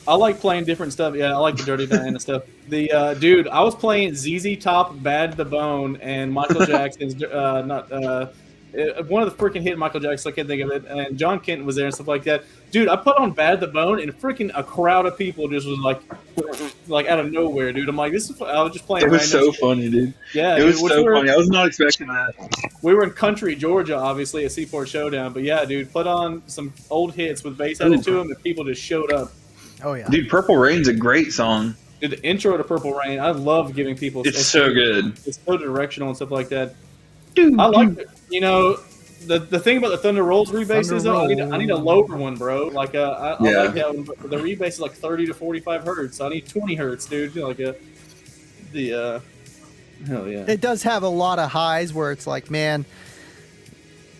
I like playing different stuff. Yeah, I like the Dirty Diana stuff. Dude, I was playing ZZ Top, Bad to the Bone, and Michael Jackson's one of the freaking hit Michael Jackson. I can't think of it. And John Kent was there and stuff like that. Dude, I put on Bad to the Bone, and freaking a crowd of people just was like, like out of nowhere, dude. I'm like, this is. I was just playing. It was random so shit. funny, dude. Yeah, It was dude, so funny. I was not expecting that. we were in country Georgia, obviously at Seaport Showdown. But yeah, dude, put on some old hits with bass added to them, and people just showed up. Oh yeah. Dude, Purple Rain's a great song. Dude, the intro to Purple Rain, I love giving people. It's so good. It's so directional and stuff like that. Dude, I like it. You know, the thing about the Thunder Rolls rebass is though, I need a lower one, bro. Like I like that one, but the rebass is like 30 to 45 hertz. So I need 20 hertz, dude. You know, like hell yeah. It does have a lot of highs where it's like, man,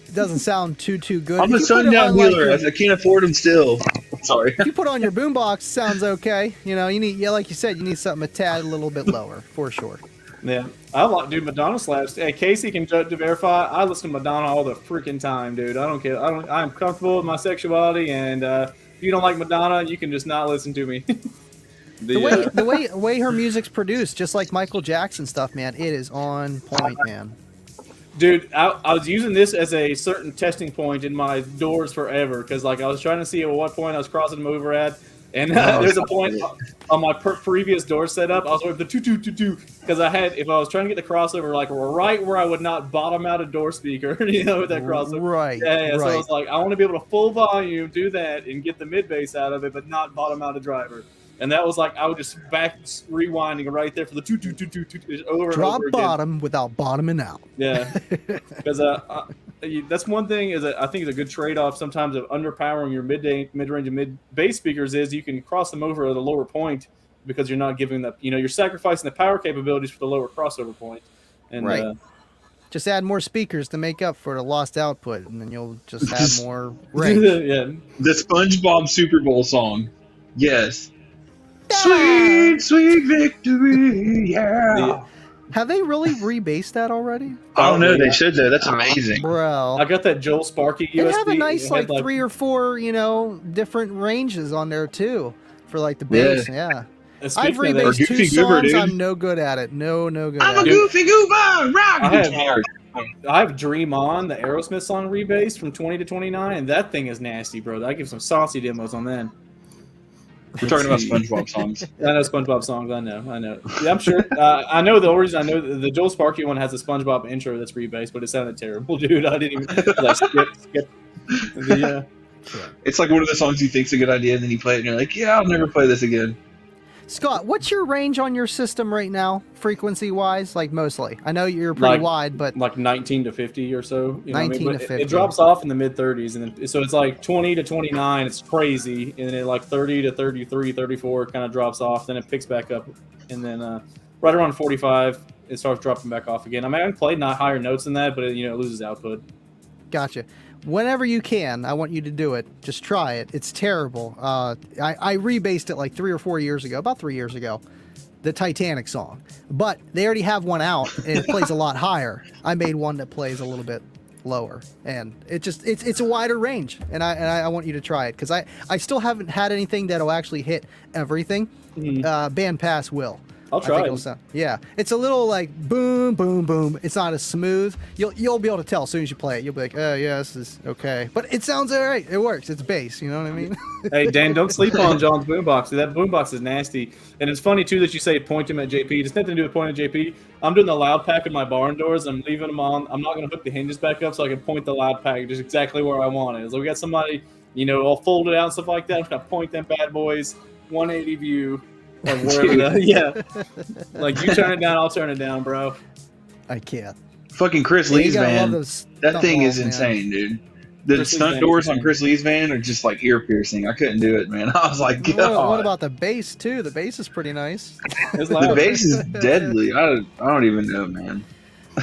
it doesn't sound too good. I'm If a you put it sundown on, like, dealer. I can't afford them still. Sorry. if you put on your boombox, sounds okay. You know, you need, yeah, like you said, you need something a tad a little bit lower for sure. Yeah, I like, dude, Madonna slaps. Hey, Casey can judge to verify. I listen to Madonna all the freaking time, dude. I don't care. I'm comfortable with my sexuality, and if you don't like Madonna, you can just not listen to me. The way her music's produced, just like Michael Jackson stuff, man, it is on point, man. Dude, I was using this as a certain testing point in my doors forever because, like, I was trying to see at what point I was crossing them over at, and there's a point on my previous door setup. I was with the 2 because I had, if I was trying to get the crossover, like, right where I would not bottom out a door speaker, you know, with that crossover. Right. Yeah. Right. So I was like, I want to be able to full volume, do that, and get the mid bass out of it, but not bottom out a driver. And that was like, I was just back rewinding right there for the 2 over Drop and over again. bottom without bottoming out. Yeah, because that's one thing is that I think is a good trade-off sometimes of underpowering your mid-range and mid-bass speakers is you can cross them over at a lower point because you're not giving that, you know, you're sacrificing the power capabilities for the lower crossover point. And, right. Just add more speakers to make up for the lost output, and then you'll just have more range. Yeah. The SpongeBob Super Bowl song. Yes. Sweet, sweet victory, yeah. Have they really rebased that already? I don't know. They should though. That's amazing, bro. I got that Joel Sparky USB. They have a nice like like 3 or 4, you know, different ranges on there too for like the bass. Yeah. Speaking I've of that- rebased 2 Goofy Goober, songs. dude. I'm no good at it. No good. I'm at a it. goofy goober, rock guitar. I have Dream On, the Aerosmith song rebased from 20 to 29, and that thing is nasty, bro. I give some saucy demos on that. We're talking about SpongeBob songs. I know SpongeBob songs. I know. Yeah, I'm sure. I know the origin. I know the Joel Sparky one has a SpongeBob intro that's rebased, but it sounded terrible, dude. I didn't even like, skip. It's like one of the songs you think's a good idea, and then you play it, and you're like, "Yeah, I'll never play this again." Scott, what's your range on your system right now, frequency-wise? Like mostly, I know you're pretty Like- wide, but Like 19 to 50 or so. You know 19 what I mean? to But 50. It drops off in the mid 30s, and then so it's like 20 to 29. It's crazy, and then like 30 to 33, 34 kind of drops off. Then it picks back up, and then right around 45, it starts dropping back off again. I mean, I can play not higher notes than that, but it loses output. gotcha. Whenever you can, I want you to do it. Just try it. It's terrible. I rebased it like 3 or 4 years ago, about 3 years ago, the Titanic song. But they already have one out, and it plays a lot higher. I made one that plays a little bit lower, and it's a wider range. And I want you to try it because I still haven't had anything that'll actually hit everything. Bandpass will. I'll try it'll it. sound, yeah, it's a little like boom, boom, boom. It's not as smooth. You'll be able to tell as soon as you play it. You'll be like, oh yeah, this is okay. But it sounds all right. It works. It's bass. You know what I mean? Hey, Dan, don't sleep on John's boombox. That boombox is nasty. And it's funny, too, that you say point him at JP. It's nothing to do with pointing at JP. I'm doing the loud pack in my barn doors. I'm leaving them on. I'm not going to hook the hinges back up so I can point the loud pack just exactly where I want it. So we got somebody, all folded out and stuff like that. I'm going to point them bad boys, 180 view. Like wherever yeah. Like you turn it down, I'll turn it down, bro. I can't. Fucking Chris Yeah, you Lee's gotta love van. those That stump thing walls, is man. insane, dude. The Chris Lee's stunt van doors is on insane. Chris Lee's van are just like ear piercing. I couldn't do it, man. I was like, God. What about the bass too? The bass is pretty nice. It's The loud. bass is deadly. I don't even know, man.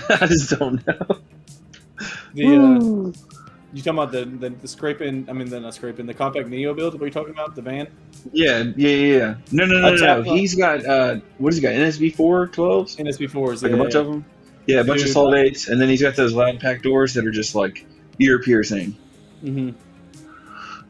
I just don't know. You talking about the scraping? I mean, not scraping. The compact Neo build. What are you talking about? The van? Yeah. No. He's got what has he got? NSB4 12s? NSB4s. Like a bunch of them. Yeah, a bunch of Dude. solid 8s, and then he's got those loud pack doors that are just like ear piercing. Mm-hmm.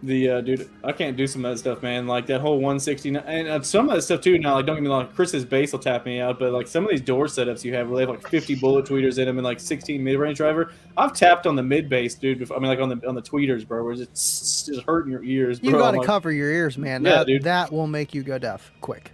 Dude, I can't do some of that stuff, man. Like that whole 169, and some of that stuff too. Now, like, don't get me wrong, Chris's bass will tap me out, but like some of these door setups you have, where they have like 50 bullet tweeters in them and like 16 mid-range driver. I've tapped on the mid bass, dude. Before, I mean, like on the tweeters, bro, where it's just hurting your ears. Bro. You got I'm to like, cover your ears, man. Yeah, that, dude. that will make you go deaf quick.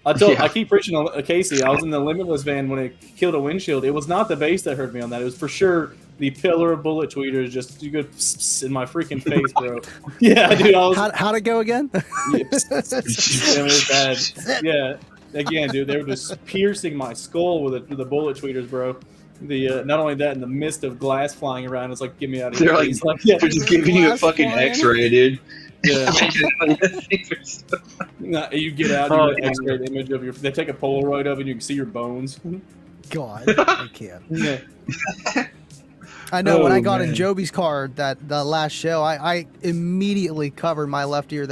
I keep preaching on Casey. I was in the Limitless van when it killed a windshield. It was not the base that hurt me on that. It was for sure the pillar of bullet tweeters just you go in my freaking face, bro. Yeah, dude. How'd it go again? It was bad. Yeah. Again, dude, they were just piercing my skull with the bullet tweeters, bro. The not only that, in the mist of glass flying around, it's like, get me out of here. They're just giving you a fucking X-ray, dude. Yeah. You get out, you get an X-ray image of your. They take a Polaroid of it, and you can see your bones. God, I can't. Yeah. I know when I got in Joby's car the last show, I immediately covered my left ear.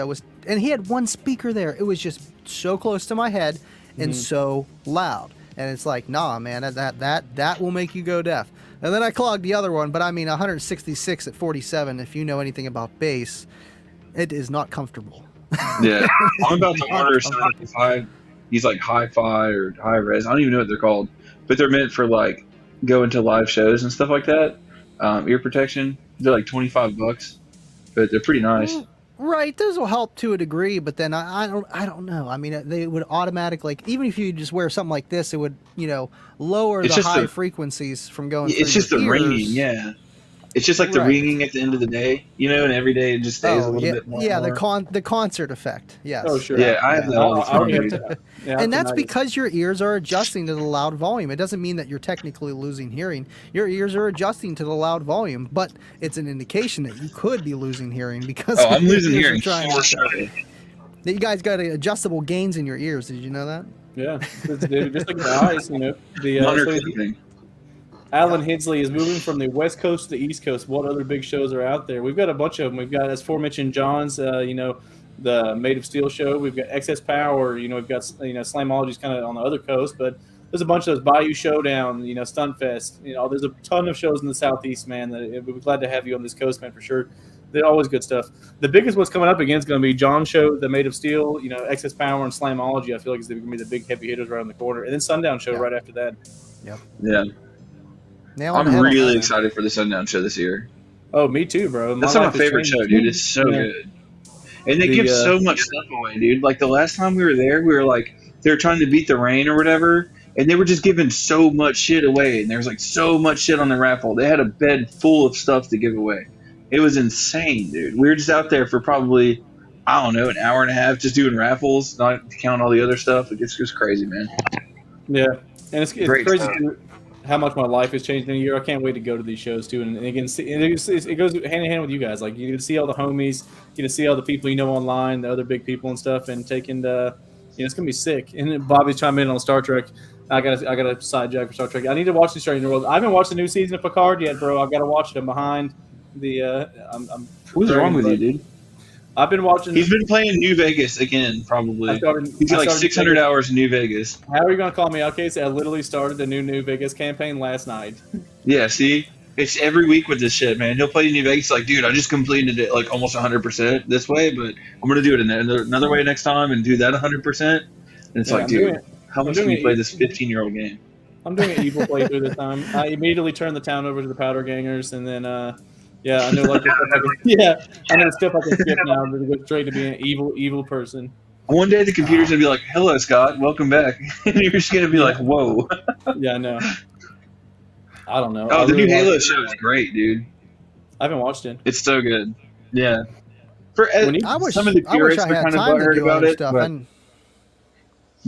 And he had one speaker there. It was just so close to my head and so loud. And it's like, nah, man, that will make you go deaf. And then I clogged the other one, but I mean, 166 at 47. If you know anything about bass, it is not comfortable. Yeah, I'm about to order some these like hi-fi or high res. I don't even know what they're called, but they're meant for like going to live shows and stuff like that. Ear protection. They're like $25, but they're pretty nice. Right, those will help to a degree, but then I don't know. I mean, they would automatically, like, even if you just wear something like this, it would, lower the high frequencies from going. It's just the ringing, yeah. It's just like the ringing at the end of the day, and every day it just stays a little bit more. Yeah, the concert effect. Yes. Oh sure. Yeah, I have that all the time. And that's because your ears are adjusting to the loud volume. It doesn't mean that you're technically losing hearing. Your ears are adjusting to the loud volume, but it's an indication that you could be losing hearing because. Oh, I'm losing hearing for sure. You guys got adjustable gains in your ears. Did you know that? Yeah, just like the eyes, Alan Hinsley is moving from the West Coast to the East Coast. What other big shows are out there? We've got a bunch of them. We've got, as aforementioned, John's, the Made of Steel show. We've got Excess Power. We've got, Slamology's kind of on the other coast. But there's a bunch of those. Bayou Showdown, Stuntfest. There's a ton of shows in the Southeast, man. We'd be glad to have you on this coast, man, for sure. They're always good stuff. The biggest what's coming up again is going to be John's show, the Made of Steel, Excess Power, and Slamology. I feel like it's going to be the big heavy hitters around the corner. And then Sundown show right after that. Yep. Yeah. I'm really excited for the Sundown show this year. Oh, me too, bro. That's my favorite show, dude. It's so good. And they give so much stuff away, dude. Like the last time we were there, we were like, they were trying to beat the rain or whatever, and they were just giving so much shit away. And there was like so much shit on the raffle. They had a bed full of stuff to give away. It was insane, dude. We were just out there for probably, I don't know, an hour and a half just doing raffles, not to count all the other stuff. It's just crazy, man. Yeah. And it's crazy how much my life has changed in a year. I can't wait to go to these shows too, and again, it goes hand in hand with you guys. Like you get to see all the homies, you get to see all the people online, the other big people and stuff, and it's gonna be sick. And then Bobby's chiming in on Star Trek. I got a side jack for Star Trek. I need to watch the Strange New World. I haven't watched the new season of Picard yet, bro. I've got to watch it. I'm behind the. What's wrong with you, dude? I've been watching. He's been playing New Vegas again, probably. He's got like 600 hours in New Vegas. How are you going to call me out, Casey? I literally started the new Vegas campaign last night. Yeah, see? It's every week with this shit, man. He'll play New Vegas like, dude, I just completed it like almost 100% this way, but I'm going to do it another way next time and do that 100%. And it's like, dude, how much can you play this 15-year-old game? I'm doing an evil playthrough this time. I immediately turned the town over to the Powder Gangers, and then yeah, I know I know stuff I can skip now to go straight to being an evil person. One day the computer's gonna be like, "Hello, Scott, welcome back," and you're just gonna be like, "Whoa." Yeah, I know. I don't know. Oh, the new Halo show is great, dude. I haven't watched it. It's so good. Yeah. For some of the purists are kind of butthurt about it. But...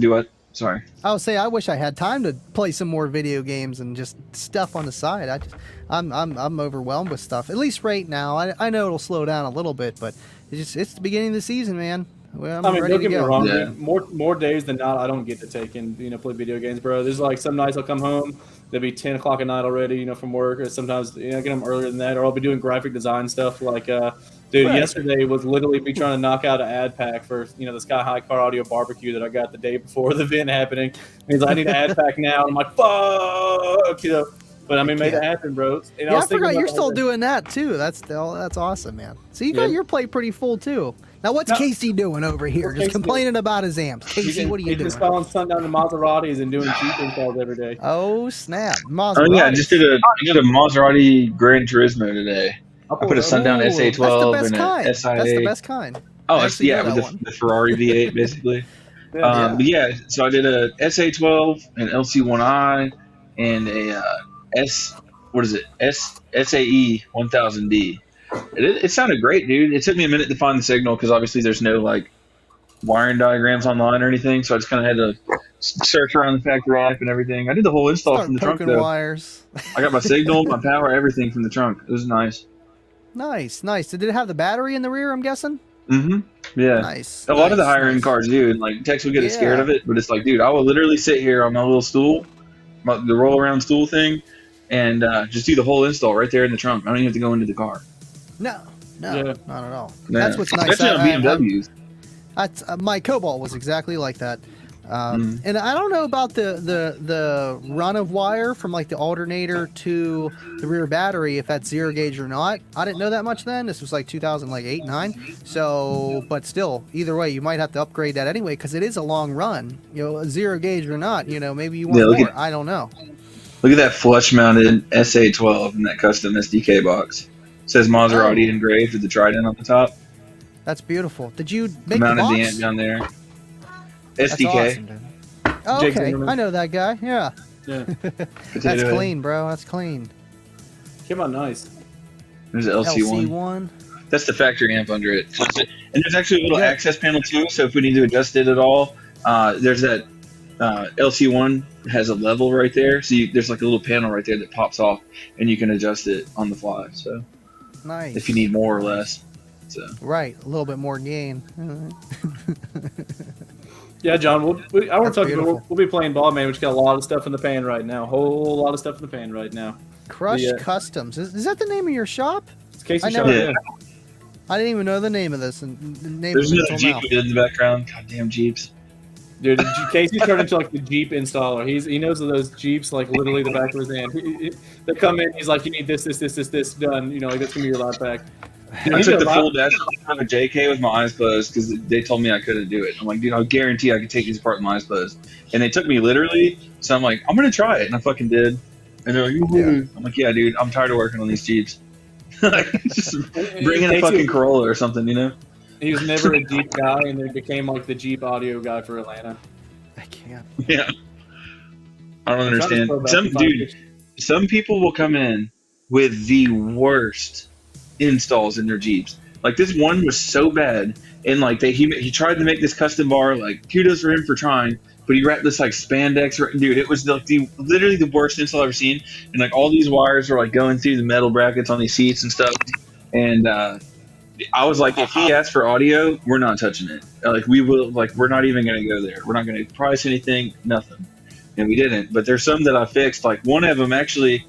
Do what? Sorry. I would say I wish I had time to play some more video games and just stuff on the side. I'm overwhelmed with stuff. At least right now. I know it'll slow down a little bit, but it's the beginning of the season, man. Well, I'm ready don't get to go. me wrong. Yeah. More days than not, I don't get to take and play video games, bro. There's like some nights I'll come home, there'll be 10 o'clock at night already, from work, or sometimes I get them earlier than that, or I'll be doing graphic design stuff like. Dude, yesterday was literally me trying to knock out an ad pack for, the Sky High Car Audio Barbecue that I got the day before the event happening. And he's like, I need an ad pack now. And I'm like, fuck, But I mean, made it happen, bro. And I forgot you're still doing that too. That's awesome, man. So you got your plate pretty full too. Now what's Casey doing over here? Just complaining about his amps. Casey, what are you doing? He's just calling Sundown to Maseratis and doing cheap installs every day. Oh snap, Maserati. Oh yeah, I did a Maserati Gran Turismo today. I put a Sundown SA12 and an SIA. That's the best kind. Oh, with the Ferrari V8, basically. Yeah. But yeah, so I did a SA12, an LC1I, and a what is it? SAE 1000D. It sounded great, dude. It took me a minute to find the signal because obviously there's no like wiring diagrams online or anything, so I just kind of had to search around the factory app and everything. I did the whole install Start from the trunk poking though. wires. I got my signal, my power, everything from the trunk. It was nice. Nice, nice. Did it have the battery in the rear, I'm guessing? Mm-hmm. Yeah. Nice. A lot of the nice, higher end nice. cars do, and like Tex would get scared Yeah. of it, but it's like, dude, I will literally sit here on my little stool, the roll around stool thing, and just do the whole install right there in the trunk. I don't even have to go into the car. No, Yeah. not at all. Yeah. That's what's nice. Especially on BMWs. My Cobalt was exactly like that. And I don't know about the run of wire from like the alternator to the rear battery, if that's zero gauge or not. I didn't know that much then. This was like 2008, 9. So, but still, either way, you might have to upgrade that anyway because it is a long run. You know, zero gauge or not. You know, maybe you want more. I don't know. Look at that flush mounted SA12 in that custom SDK box. It says Maserati engraved with the trident on the top. That's beautiful. Did you make Mounted the the box? amp down there. That's SDK. awesome, dude. Oh, Jake okay, Zimmerman. I know that guy. Yeah, Yeah. that's Potato head. clean, bro. That's clean. Came out nice. There's an LC1. LC1. That's the factory amp under it. And there's actually a little Yeah. access panel too, so if we need to adjust it at all, there's that LC1 has a level right there. So there's like a little panel right there that pops off, and you can adjust it on the fly. So Nice. if you need more or less. So Right, a little bit more gain. Yeah, John. I want That's to talk about. beautiful. We'll be playing ball, man. We just got a lot of stuff in the pan right now. Whole lot of stuff in the pan right now. Crushed Yeah. Customs. Is that the name of your shop? It's Casey I Shaw. never- Yeah. I didn't even know the name of this. And the name there's of it another until Jeep now. we did in the background. Goddamn Jeeps. Dude, Casey turned into like the Jeep installer. He knows those Jeeps like literally the back of his hand. They come in. He's like, you need this done. You know, like that's gonna be your lap back. Dude, I he took did the a full lot- dash of a JK with my eyes closed because they told me I couldn't do it. I'm like, dude, I guarantee I could take these apart with my eyes closed. And they took me literally. So I'm like, I'm gonna try it, and I fucking did. And they're like, "Woo." I'm like, yeah, dude, I'm tired of working on these Jeeps. Like, just bring in a Casey- fucking Corolla or something, you know? He was never a Jeep guy, and then became like the Jeep audio guy for Atlanta. I can't. Yeah. I don't I'm trying to understand. throw back Some to my dude, picture. some people will come in with the worst installs in their Jeeps. Like this one was so bad, and like he tried to make this custom bar. Like kudos for him for trying, but he wrapped this like spandex. Dude, it was literally the worst install I've ever seen. And like all these wires were like going through the metal brackets on these seats and stuff. And I was like, if he asks for audio, we're not touching it. Like we're not even gonna go there. We're not gonna price anything, nothing. And we didn't. But there's some that I fixed. Like one of them actually,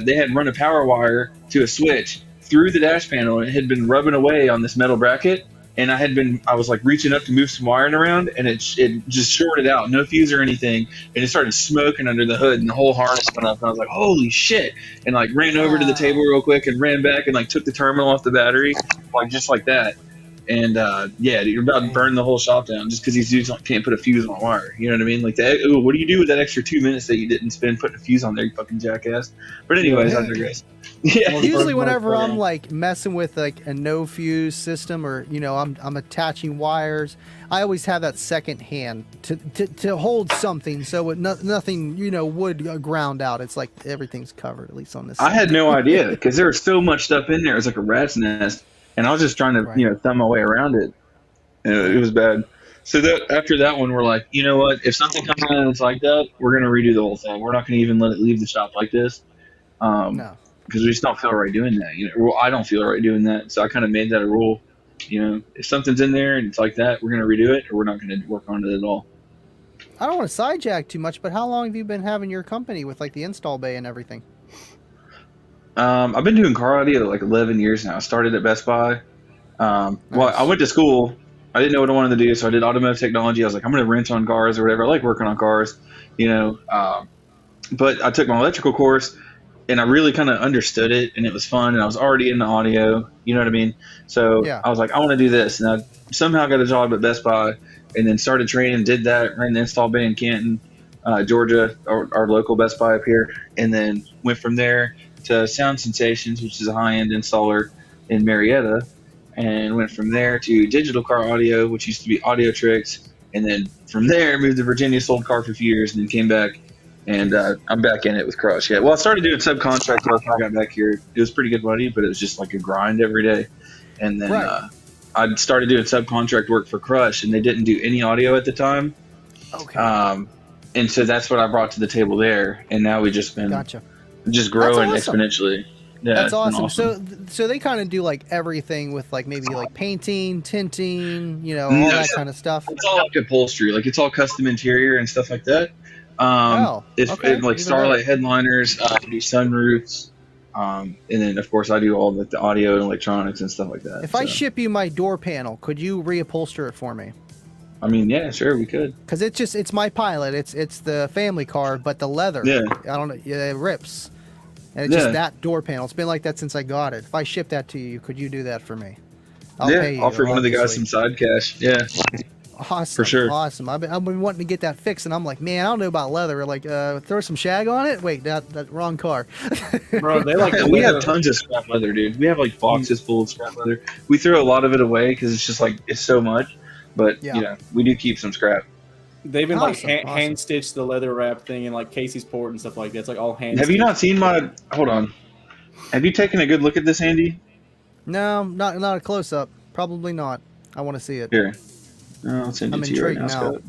they had run a power wire to a switch through the dash panel, and it had been rubbing away on this metal bracket. And I was like reaching up to move some wiring around, and it just shorted out, no fuse or anything, and it started smoking under the hood, and the whole harness went up. And I was like, holy shit! And like ran over to the table real quick and ran back and like took the terminal off the battery, like just like that. And yeah, you're about to burn the whole shop down just because these dudes can't put a fuse on a wire. You know what I mean? Like that. Ooh, what do you do with that extra 2 minutes that you didn't spend putting a fuse on there, you fucking jackass? But anyways, I digress. Yeah. Usually, whenever I'm like messing with like a no fuse system, or you know, I'm attaching wires, I always have that second hand to hold something, so it nothing would ground out. It's like everything's covered, at least on this. I had no idea because there was so much stuff in there. It was like a rat's nest, and I was just trying to thumb my way around it. And it was bad. So after that one, we're like, you know what? If something comes in and it's like that, we're gonna redo the whole thing. We're not gonna even let it leave the shop like this. No. Because we just don't feel right doing that. Well, I don't feel right doing that, so I kind of made that a rule. If something's in there and it's like that, we're gonna redo it, or we're not gonna work on it at all. I don't want to sidejack too much, but how long have you been having your company with like the install bay and everything? I've been doing car audio like 11 years now. I started at Best Buy. Well, I went to school. I didn't know what I wanted to do, so I did automotive technology. I was like, I'm gonna wrench on cars or whatever. I like working on cars, But I took my electrical course, and I really kind of understood it, and it was fun, and I was already in the audio, you know what I mean? So Yeah. I was like, I want to do this, and I somehow got a job at Best Buy, and then started training, did that, ran the install bay in Canton, Georgia, our local Best Buy up here, and then went from there to Sound Sensations, which is a high-end installer in Marietta, and went from there to Digital Car Audio, which used to be Audio Tricks, and then from there moved to Virginia, sold car for a few years, and then came back. And I'm back in it with Crush. Yeah. Well, I started doing subcontract work when I got back here. It was pretty good money, but it was just like a grind every day. And then I started doing subcontract work for Crush, and they didn't do any audio at the time. Okay. And so that's what I brought to the table there. And now we've just been just growing exponentially. Yeah, that's awesome. So they kind of do like everything with like maybe like painting, tinting, you know, all that kind of stuff. It's all like upholstery, like it's all custom interior and stuff like that. It's like Starlight headliners, do sunroofs, and then of course I do all the audio and electronics and stuff like that. If I ship you my door panel, could you reupholster it for me? I mean, yeah, sure, we could. Because it's my Pilot. It's the family car, but the leather, I don't know, it rips, and it's just that door panel. It's been like that since I got it. If I ship that to you, could you do that for me? I'll pay you, offer one of the guys some side cash. Yeah. Awesome, for sure. Awesome. I've been wanting to get that fixed, and I'm like, man, I don't know about leather. Like, throw some shag on it. Wait, that wrong car. Bro, they like we have tons of scrap leather, dude. We have like boxes full of scrap leather. We throw a lot of it away because it's just like it's so much. But you know, we do keep some scrap. They've been like hand stitched the leather wrap thing in like Casey's port and stuff like that. It's like all hand. Have you not seen my? Hold on. Have you taken a good look at this, Andy? No, not a close up. Probably not. I want to see it. Here. I'll send it to you right now, Scott.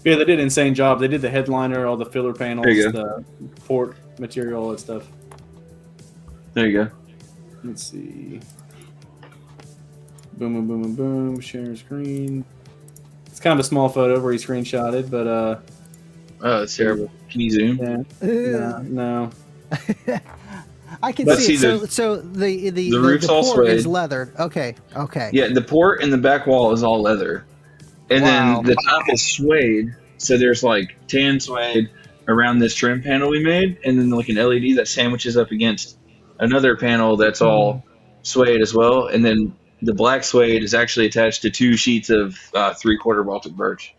Yeah, they did an insane job. They did the headliner, all the filler panels, the port material, all that stuff. There you go. Let's see. Boom, boom, boom, boom, boom. Sharing screen. It's kind of a small photo where he screenshotted, but oh, it's terrible. Can you zoom? Yeah. No. I can see it. So the roof's all port suede. is leather. Okay. Yeah, the port and the back wall is all leather, and then the top is suede. So there's like tan suede around this trim panel we made, and then like an LED that sandwiches up against another panel that's all suede as well, and then the black suede is actually attached to 2 sheets of 3/4 Baltic birch.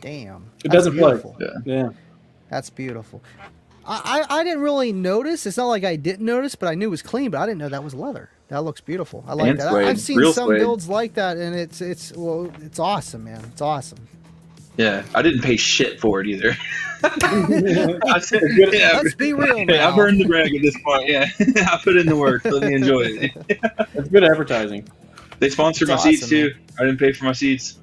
Damn. It doesn't play. Yeah. That's beautiful. I didn't really notice. It's not like I didn't notice, but I knew it was clean, but I didn't know that was leather. That looks beautiful. I like that. Suede. I've seen some builds like that, and it's awesome, man. It's awesome. Yeah, I didn't pay shit for it either. Let's be real now. I've earned the brag at this point. Yeah, I put in the work. Let me enjoy it. It's good advertising. They sponsored my seats too. I didn't pay for my seats.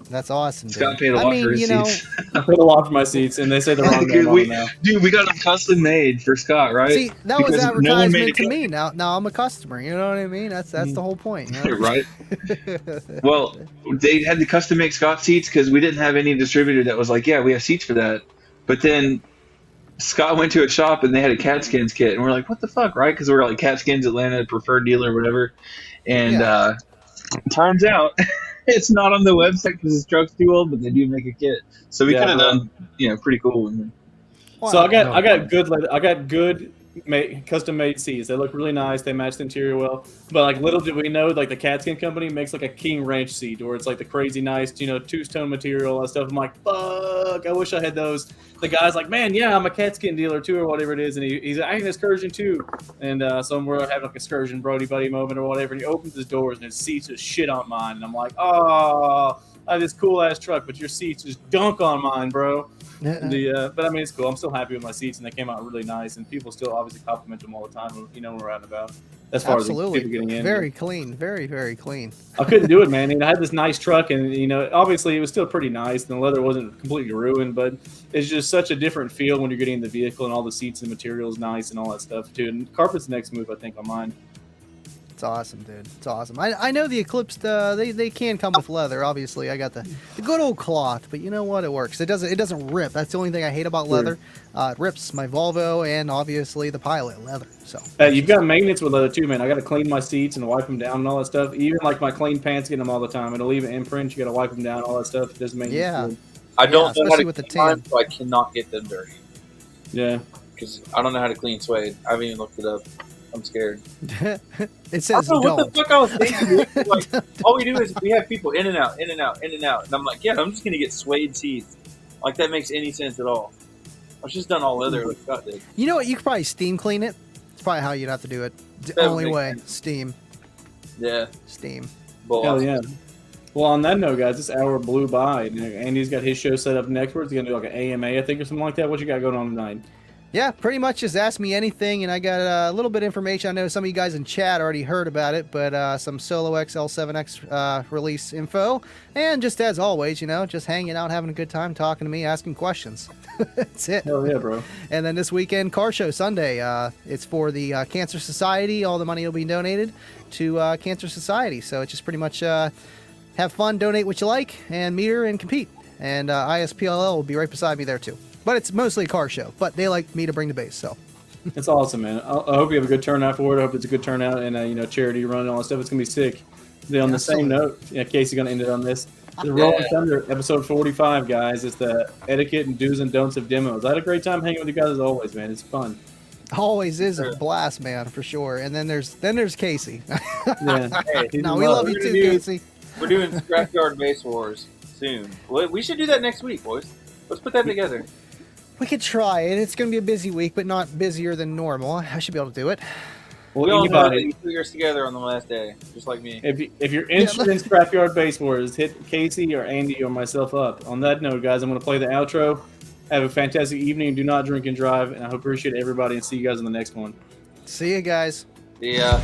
That's awesome. Scott paid a lot for his seats. I paid a lot for my seats, and they say the wrong name on them now. Dude, we got them custom made for Scott, right? See, that was advertisement to me. Now I'm a customer. You know what I mean? That's the whole point. You know? Right. Well, they had the custom make Scott seats because we didn't have any distributor that was like, yeah, we have seats for that. But then Scott went to a shop and they had a Cat Skins kit, and we're like, what the fuck, right? Because we're like Cat Skins Atlanta preferred dealer or whatever, and turns out. It's not on the website because his truck's too old, but they do make a kit. So we could have done, pretty cool. So I got good custom made seats. They look really nice. They match the interior well. But like little did we know, like the Catskin company makes like a King Ranch seat, where it's like the crazy nice, two-tone material and stuff. I'm like, fuck, I wish I had those. The guy's like, man, yeah, I'm a Catskin dealer too, or whatever it is, and he's like, I have an excursion too. And so we're having like excursion Brody buddy moment or whatever, and he opens his doors and his seats just shit on mine, and I'm like, oh, I have this cool ass truck, but your seats just dunk on mine, bro. But I mean, it's cool. I'm still happy with my seats, and they came out really nice. And people still obviously compliment them all the time. When we're out and about. As far as people getting in, very clean, very very clean. I couldn't do it, man. I had this nice truck, and obviously it was still pretty nice. And the leather wasn't completely ruined, but it's just such a different feel when you're getting in the vehicle, and all the seats and materials nice and all that stuff too. And carpet's the next move, I think, on mine. It's awesome, dude. It's awesome. I know the Eclipse. They can come with leather. Obviously, I got the good old cloth, but you know what? It works. It doesn't rip. That's the only thing I hate about leather. It rips my Volvo and obviously the Pilot leather. So you've got maintenance with leather too, man. I got to clean my seats and wipe them down and all that stuff. Even like my clean pants, get them all the time. It'll leave an imprint. You got to wipe them down, all that stuff. It does maintenance. Yeah. Good. I don't know how to with the clean mine, tan. so I cannot get them dirty. Yeah. Because I don't know how to clean suede. I haven't even looked it up. I'm scared. It says I don't know don't. what the fuck I was thinking. Like, all we do is we have people in and out, in and out, in and out. And I'm like, yeah, I'm just going to get suede seats. Like, that makes any sense at all. I was just done all leather like Scott did. You know what? You could probably steam clean it. It's probably how you'd have to do it. The That only would make way. sense. Steam. Yeah. Steam. Bull. Hell yeah. Well, on that note, guys, this hour blew by. Andy's got his show set up next. We're going to do like an AMA, I think, or something like that. What you got going on tonight? Yeah, pretty much just ask me anything, and I got a little bit of information. I know some of you guys in chat already heard about it, but some Solo XL7X release info, and just as always, you know, just hanging out, having a good time, talking to me, asking questions. That's it. Oh yeah, bro. And then this weekend, car show Sunday. It's for the Cancer Society. All the money will be donated to Cancer Society. So it's just pretty much have fun, donate what you like, and meter and compete. And ISPLL will be right beside me there too. But it's mostly a car show. But they like me to bring the bass, so. It's awesome, man. I hope you have a good turnout for it. I hope it's a good turnout and you know, charity run and all that stuff. It's gonna be sick. Then on the same note, Casey's gonna end it on this. The Rolling Thunder, episode 45, guys. It's the etiquette and do's and don'ts of demos. I had a great time hanging with you guys as always, man. It's fun. Always is a blast, man, for sure. And then there's Casey. Yeah. Hey, No, we love you too, Casey. We're doing Scrapyard Base Wars soon. We should do that next week, boys. Let's put that together. We could try it. It's going to be a busy week, but not busier than normal. I should be able to do it. Well, We all know that anybody, you put yours together on the last day, just like me. if you're interested in Scrapyard Base Wars, hit Casey or Andy or myself up. On that note, guys, I'm going to play the outro. Have a fantastic evening. Do not drink and drive. And I appreciate everybody and see you guys in the next one. See you guys. Yeah.